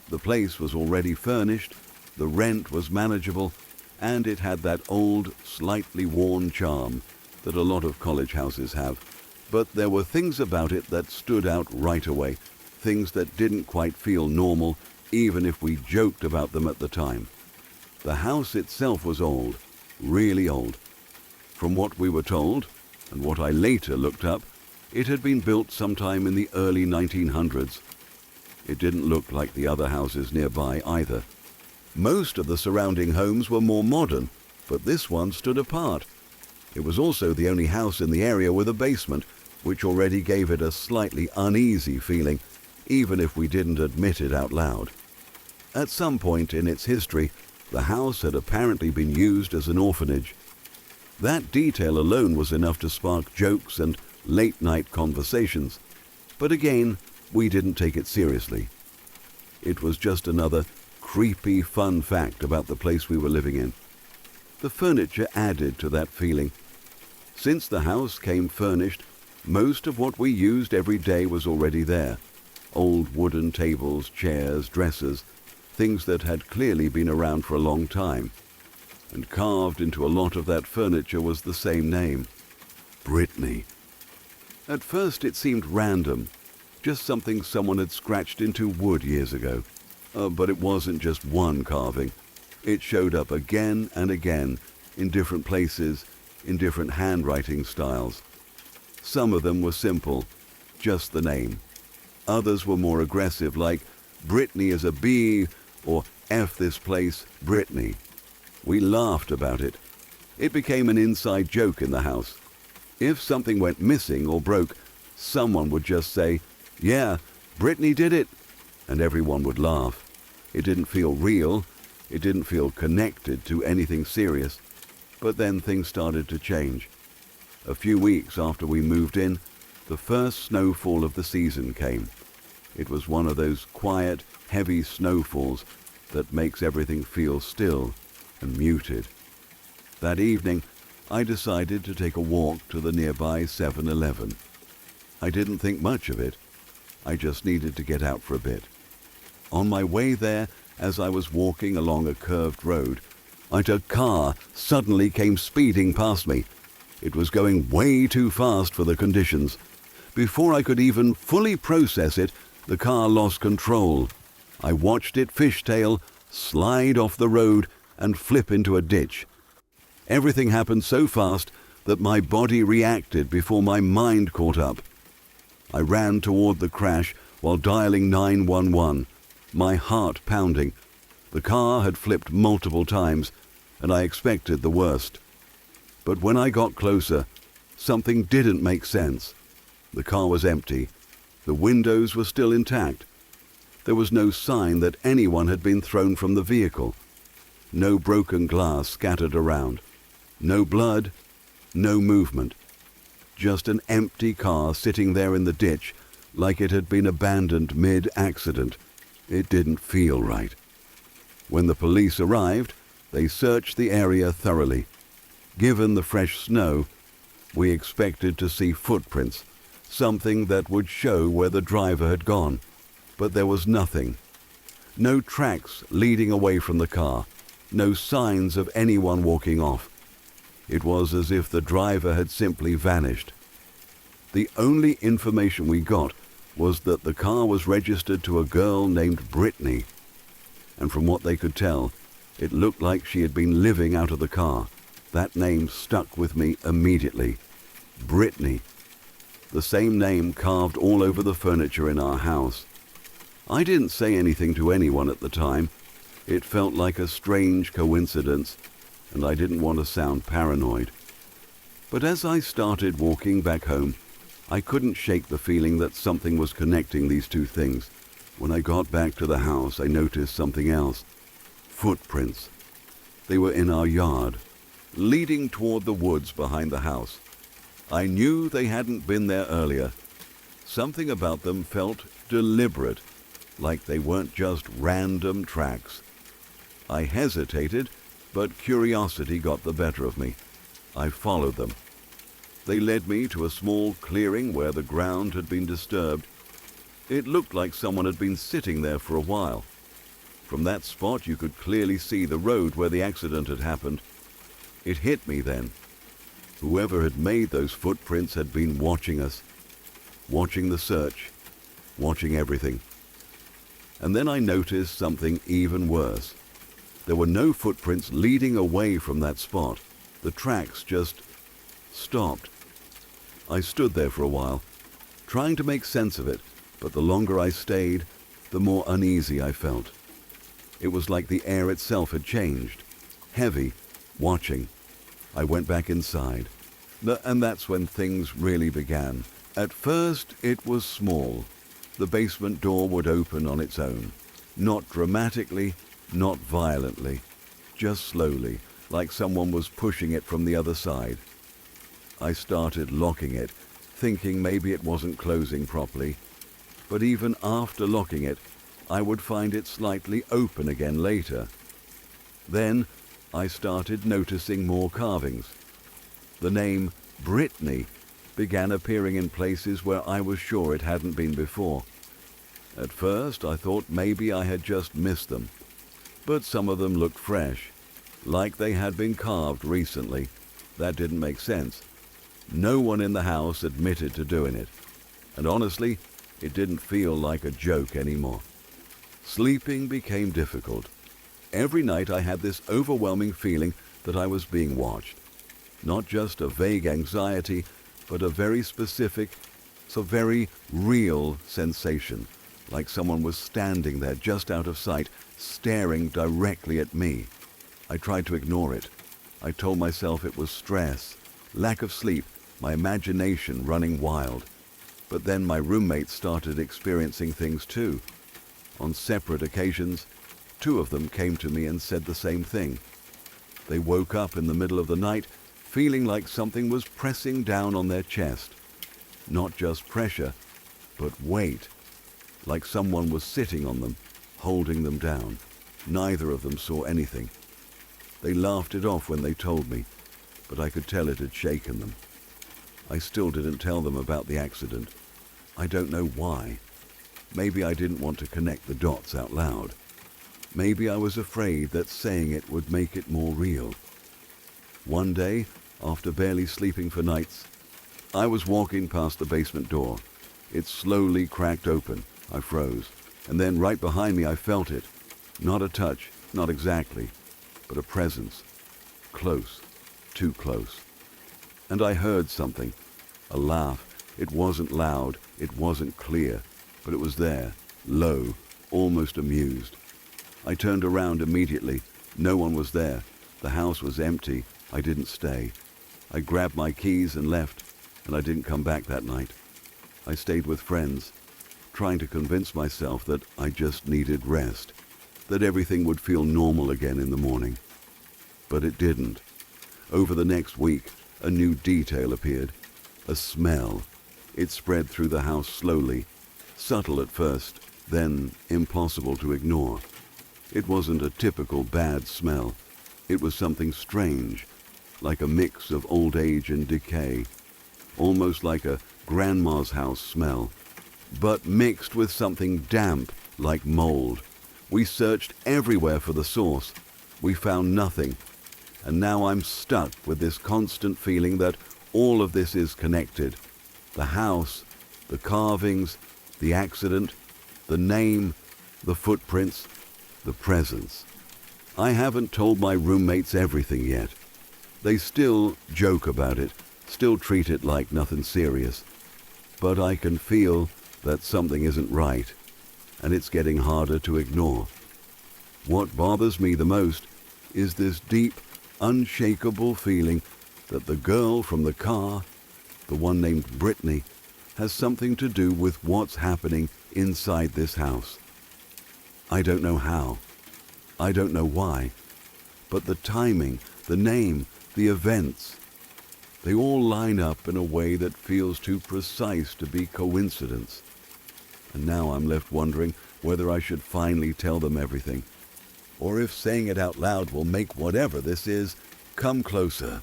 The place was already furnished, the rent was manageable, and it had that old, slightly worn charm that a lot of college houses have. But there were things about it that stood out right away, things that didn't quite feel normal, even if we joked about them at the time. The house itself was old, really old. From what we were told, and what I later looked up, it had been built sometime in the early 1900s. It didn't look like the other houses nearby either. Most of the surrounding homes were more modern, but this one stood apart. It was also the only house in the area with a basement, which already gave it a slightly uneasy feeling, even if we didn't admit it out loud. At some point in its history, the house had apparently been used as an orphanage. That detail alone was enough to spark jokes and late-night conversations. But again, we didn't take it seriously. It was just another creepy, fun fact about the place we were living in. The furniture added to that feeling. Since the house came furnished, most of what we used every day was already there. Old wooden tables, chairs, dressers, things that had clearly been around for a long time. And carved into a lot of that furniture was the same name, Brittany. At first it seemed random, just something someone had scratched into wood years ago. But it wasn't just one carving. It showed up again and again, in different places, in different handwriting styles. Some of them were simple, just the name. Others were more aggressive, like Brittany is a B, or F this place, Brittany. We laughed about it. It became an inside joke in the house. If something went missing or broke, someone would just say, "Yeah, Brittany did it," and everyone would laugh. It didn't feel real. It didn't feel connected to anything serious. But then things started to change. A few weeks after we moved in, the first snowfall of the season came. It was one of those quiet, heavy snowfalls that makes everything feel still and muted. That evening, I decided to take a walk to the nearby 7-Eleven. I didn't think much of it. I just needed to get out for a bit. On my way there, as I was walking along a curved road, a car suddenly came speeding past me. It was going way too fast for the conditions. Before I could even fully process it, the car lost control. I watched it fishtail, slide off the road, and flip into a ditch. Everything happened so fast that my body reacted before my mind caught up. I ran toward the crash while dialing 911, my heart pounding. The car had flipped multiple times, and I expected the worst. But when I got closer, something didn't make sense. The car was empty. The windows were still intact. There was no sign that anyone had been thrown from the vehicle. No broken glass scattered around. No blood, no movement. Just an empty car sitting there in the ditch like it had been abandoned mid-accident. It didn't feel right. When the police arrived, they searched the area thoroughly. Given the fresh snow, we expected to see footprints, something that would show where the driver had gone. But there was nothing. No tracks leading away from the car. No signs of anyone walking off. It was as if the driver had simply vanished. The only information we got was that the car was registered to a girl named Brittany. And from what they could tell, it looked like she had been living out of the car. That name stuck with me immediately. Brittany. The same name carved all over the furniture in our house. I didn't say anything to anyone at the time. It felt like a strange coincidence, and I didn't want to sound paranoid. But as I started walking back home, I couldn't shake the feeling that something was connecting these two things. When I got back to the house, I noticed something else. Footprints. They were in our yard, leading toward the woods behind the house. I knew they hadn't been there earlier. Something about them felt deliberate, like they weren't just random tracks. I hesitated, but curiosity got the better of me. I followed them. They led me to a small clearing where the ground had been disturbed. It looked like someone had been sitting there for a while. From that spot you could clearly see the road where the accident had happened. It hit me then. Whoever had made those footprints had been watching us, watching the search, watching everything. And then I noticed something even worse. There were no footprints leading away from that spot. The tracks just stopped. I stood there for a while, trying to make sense of it, but the longer I stayed, the more uneasy I felt. It was like the air itself had changed. Heavy, watching. I went back inside. And that's when things really began. At first, it was small. The basement door would open on its own. Not dramatically, not violently. Just slowly, like someone was pushing it from the other side. I started locking it, thinking maybe it wasn't closing properly. But even after locking it, I would find it slightly open again later. Then I started noticing more carvings. The name Brittany began appearing in places where I was sure it hadn't been before. At first I thought maybe I had just missed them, but some of them looked fresh, like they had been carved recently. That didn't make sense. No one in the house admitted to doing it, and honestly, it didn't feel like a joke anymore. Sleeping became difficult. Every night I had this overwhelming feeling that I was being watched. Not just a vague anxiety, but a very specific, so very real sensation, like someone was standing there just out of sight, staring directly at me. I tried to ignore it. I told myself it was stress, lack of sleep, my imagination running wild. But then my roommates started experiencing things too. On separate occasions, two of them came to me and said the same thing. They woke up in the middle of the night feeling like something was pressing down on their chest. Not just pressure, but weight, like someone was sitting on them, holding them down. Neither of them saw anything. They laughed it off when they told me, but I could tell it had shaken them. I still didn't tell them about the accident. I don't know why. Maybe I didn't want to connect the dots out loud. Maybe I was afraid that saying it would make it more real. One day, after barely sleeping for nights, I was walking past the basement door. It slowly cracked open. I froze. And then right behind me I felt it. Not a touch, not exactly, but a presence. Close, too close. And I heard something. A laugh. It wasn't loud, it wasn't clear, but it was there, low, almost amused. I turned around immediately. No one was there. The house was empty. I didn't stay. I grabbed my keys and left, and I didn't come back that night. I stayed with friends, trying to convince myself that I just needed rest, that everything would feel normal again in the morning. But it didn't. Over the next week, a new detail appeared. A smell. It spread through the house slowly, subtle at first, then impossible to ignore. It wasn't a typical bad smell. It was something strange, like a mix of old age and decay, almost like a grandma's house smell, but mixed with something damp like mold. We searched everywhere for the source. We found nothing. And now I'm stuck with this constant feeling that all of this is connected. The house, the carvings, the accident, the name, the footprints, the presence. I haven't told my roommates everything yet. They still joke about it, still treat it like nothing serious. But I can feel that something isn't right, and it's getting harder to ignore. What bothers me the most is this deep, unshakable feeling that the girl from the car, the one named Brittany, has something to do with what's happening inside this house. I don't know how. I don't know why. But the timing, the name, the events, they all line up in a way that feels too precise to be coincidence. And now I'm left wondering whether I should finally tell them everything, or if saying it out loud will make whatever this is come closer.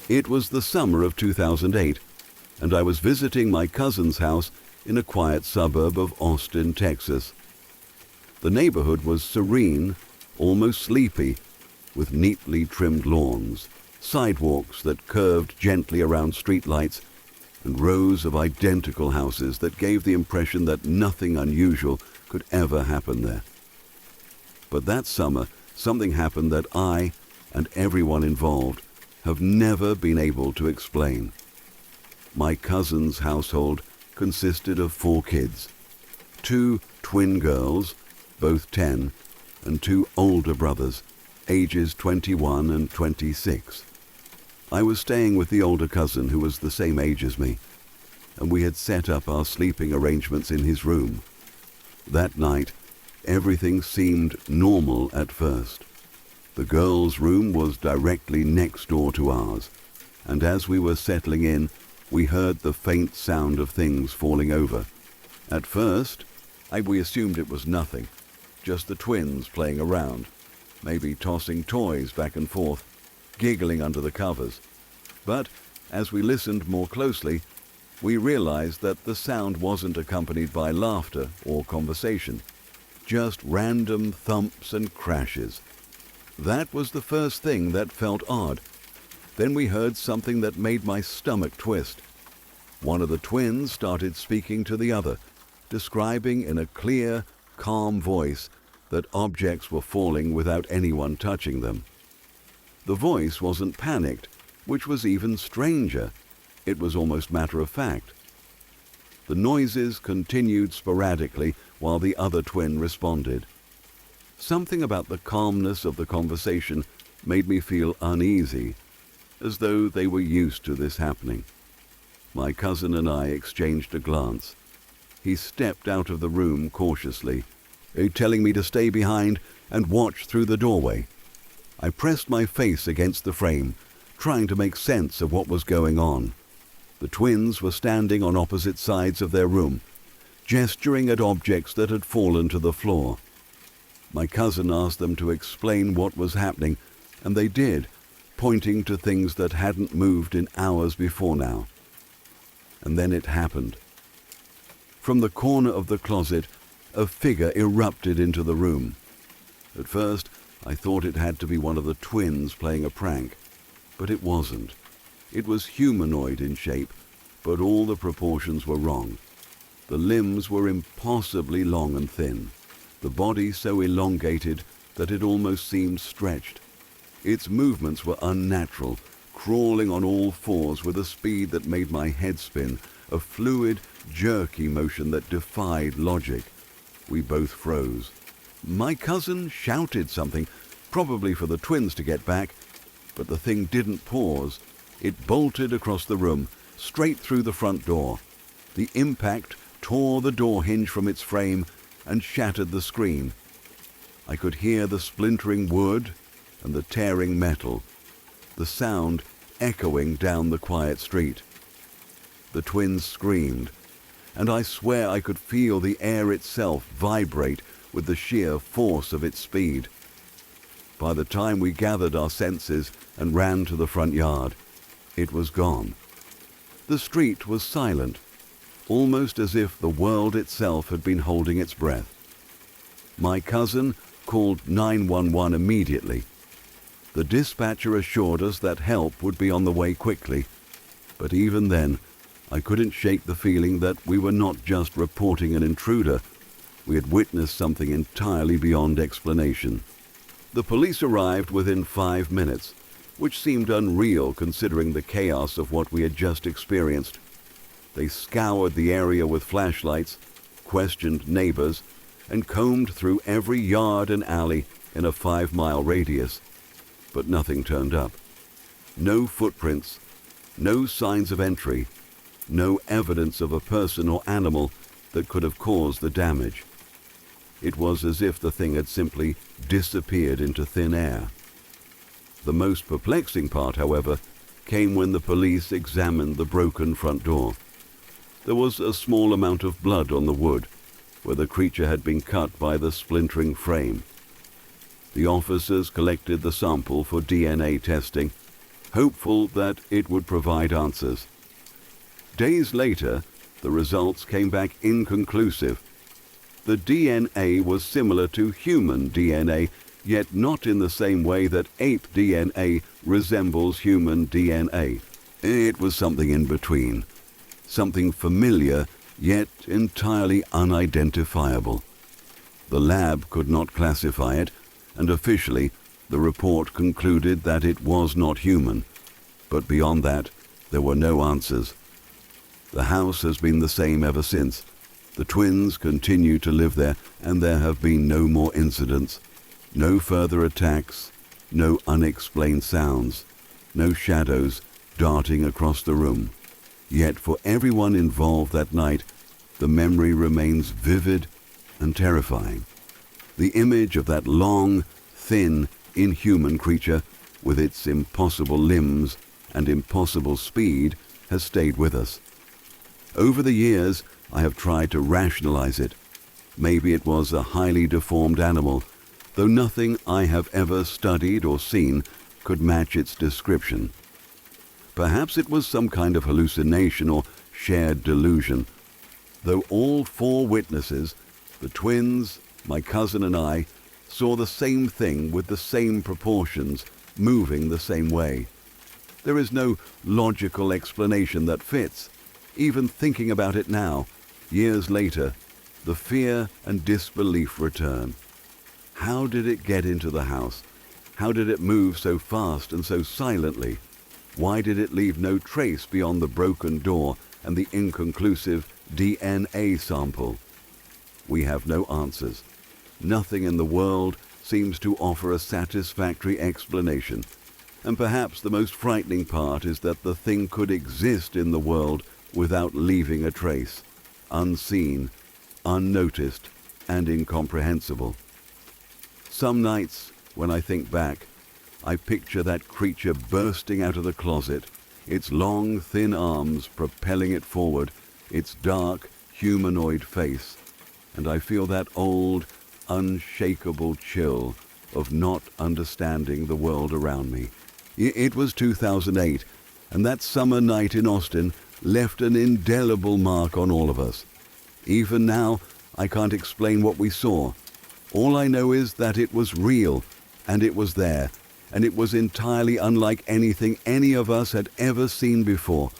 It was the summer of 2008, and I was visiting my cousin's house in a quiet suburb of Austin, Texas. The neighborhood was serene, almost sleepy, with neatly trimmed lawns, sidewalks that curved gently around streetlights, and rows of identical houses that gave the impression that nothing unusual could ever happen there. But that summer, something happened that I, and everyone involved, have never been able to explain. My cousin's household consisted of 4 kids, 2 twin girls, both 10, and 2 older brothers, ages 21 and 26. I was staying with the older cousin who was the same age as me, and we had set up our sleeping arrangements in his room. That night, everything seemed normal at first. The girls' room was directly next door to ours, and as we were settling in, we heard the faint sound of things falling over. At first, we assumed it was nothing, just the twins playing around, maybe tossing toys back and forth, giggling under the covers. But as we listened more closely, We realized that the sound wasn't accompanied by laughter or conversation, just random thumps and crashes. That was the first thing that felt odd. Then we heard something that made my stomach twist. One of the twins started speaking to the other, describing in a clear, calm voice that objects were falling without anyone touching them. The voice wasn't panicked, which was even stranger. It was almost matter of fact. The noises continued sporadically while the other twin responded. Something about the calmness of the conversation made me feel uneasy, as though they were used to this happening. My cousin and I exchanged a glance. He stepped out of the room cautiously, telling me to stay behind and watch through the doorway. I pressed my face against the frame, trying to make sense of what was going on. The twins were standing on opposite sides of their room, gesturing at objects that had fallen to the floor. My cousin asked them to explain what was happening, and they did, pointing to things that hadn't moved in hours before now. And then it happened. From the corner of the closet, a figure erupted into the room. At first, I thought it had to be one of the twins playing a prank, but it wasn't. It was humanoid in shape, but all the proportions were wrong. The limbs were impossibly long and thin, the body so elongated that it almost seemed stretched. Its movements were unnatural, crawling on all fours with a speed that made my head spin, a fluid, jerky motion that defied logic. We both froze. My cousin shouted something, probably for the twins to get back, but the thing didn't pause. It bolted across the room, straight through the front door. The impact tore the door hinge from its frame and shattered the screen. I could hear the splintering wood and the tearing metal, the sound echoing down the quiet street. The twins screamed, and I swear I could feel the air itself vibrate with the sheer force of its speed. By the time we gathered our senses and ran to the front yard, it was gone. The street was silent, almost as if the world itself had been holding its breath. My cousin called 911 immediately. The dispatcher assured us that help would be on the way quickly, but even then, I couldn't shake the feeling that we were not just reporting an intruder. We had witnessed something entirely beyond explanation. The police arrived within 5 minutes, which seemed unreal considering the chaos of what we had just experienced. They scoured the area with flashlights, questioned neighbors, and combed through every yard and alley in a 5-mile radius. But nothing turned up. No footprints, no signs of entry, no evidence of a person or animal that could have caused the damage. It was as if the thing had simply disappeared into thin air. The most perplexing part, however, came when the police examined the broken front door. There was a small amount of blood on the wood, where the creature had been cut by the splintering frame. The officers collected the sample for DNA testing, hopeful that it would provide answers. Days later, the results came back inconclusive. The DNA was similar to human DNA, yet not in the same way that ape DNA resembles human DNA. It was something in between, something familiar, yet entirely unidentifiable. The lab could not classify it, and officially, the report concluded that it was not human. But beyond that, there were no answers. The house has been the same ever since. The twins continue to live there, and there have been no more incidents. No further attacks, no unexplained sounds, no shadows darting across the room. Yet for everyone involved that night, the memory remains vivid and terrifying. The image of that long, thin, inhuman creature with its impossible limbs and impossible speed has stayed with us. Over the years, I have tried to rationalize it. Maybe it was a highly deformed animal, though nothing I have ever studied or seen could match its description. Perhaps it was some kind of hallucination or shared delusion. Though all four witnesses, the twins, my cousin and I, saw the same thing with the same proportions, moving the same way. There is no logical explanation that fits. Even thinking about it now, years later, the fear and disbelief return. How did it get into the house? How did it move so fast and so silently? Why did it leave no trace beyond the broken door and the inconclusive DNA sample? We have no answers. Nothing in the world seems to offer a satisfactory explanation. And perhaps the most frightening part is that the thing could exist in the world without leaving a trace, unseen, unnoticed, and incomprehensible. Some nights, when I think back, I picture that creature bursting out of the closet, its long, thin arms propelling it forward, its dark, humanoid face, and I feel that old, unshakable chill of not understanding the world around me. It was 2008, and that summer night in Austin left an indelible mark on all of us. Even now, I can't explain what we saw. All I know is that it was real, and it was there, and it was entirely unlike anything any of us had ever seen before,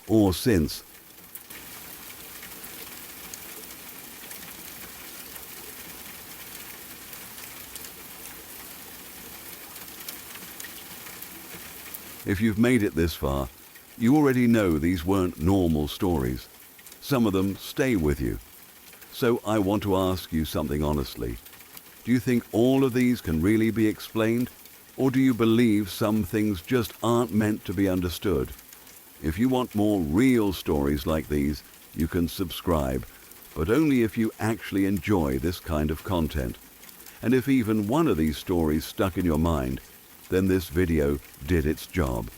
or since. If you've made it this far, you already know these weren't normal stories. Some of them stay with you. So I want to ask you something honestly. Do you think all of these can really be explained? Or do you believe some things just aren't meant to be understood? If you want more real stories like these, you can subscribe, but only if you actually enjoy this kind of content. And if even one of these stories stuck in your mind, then this video did its job.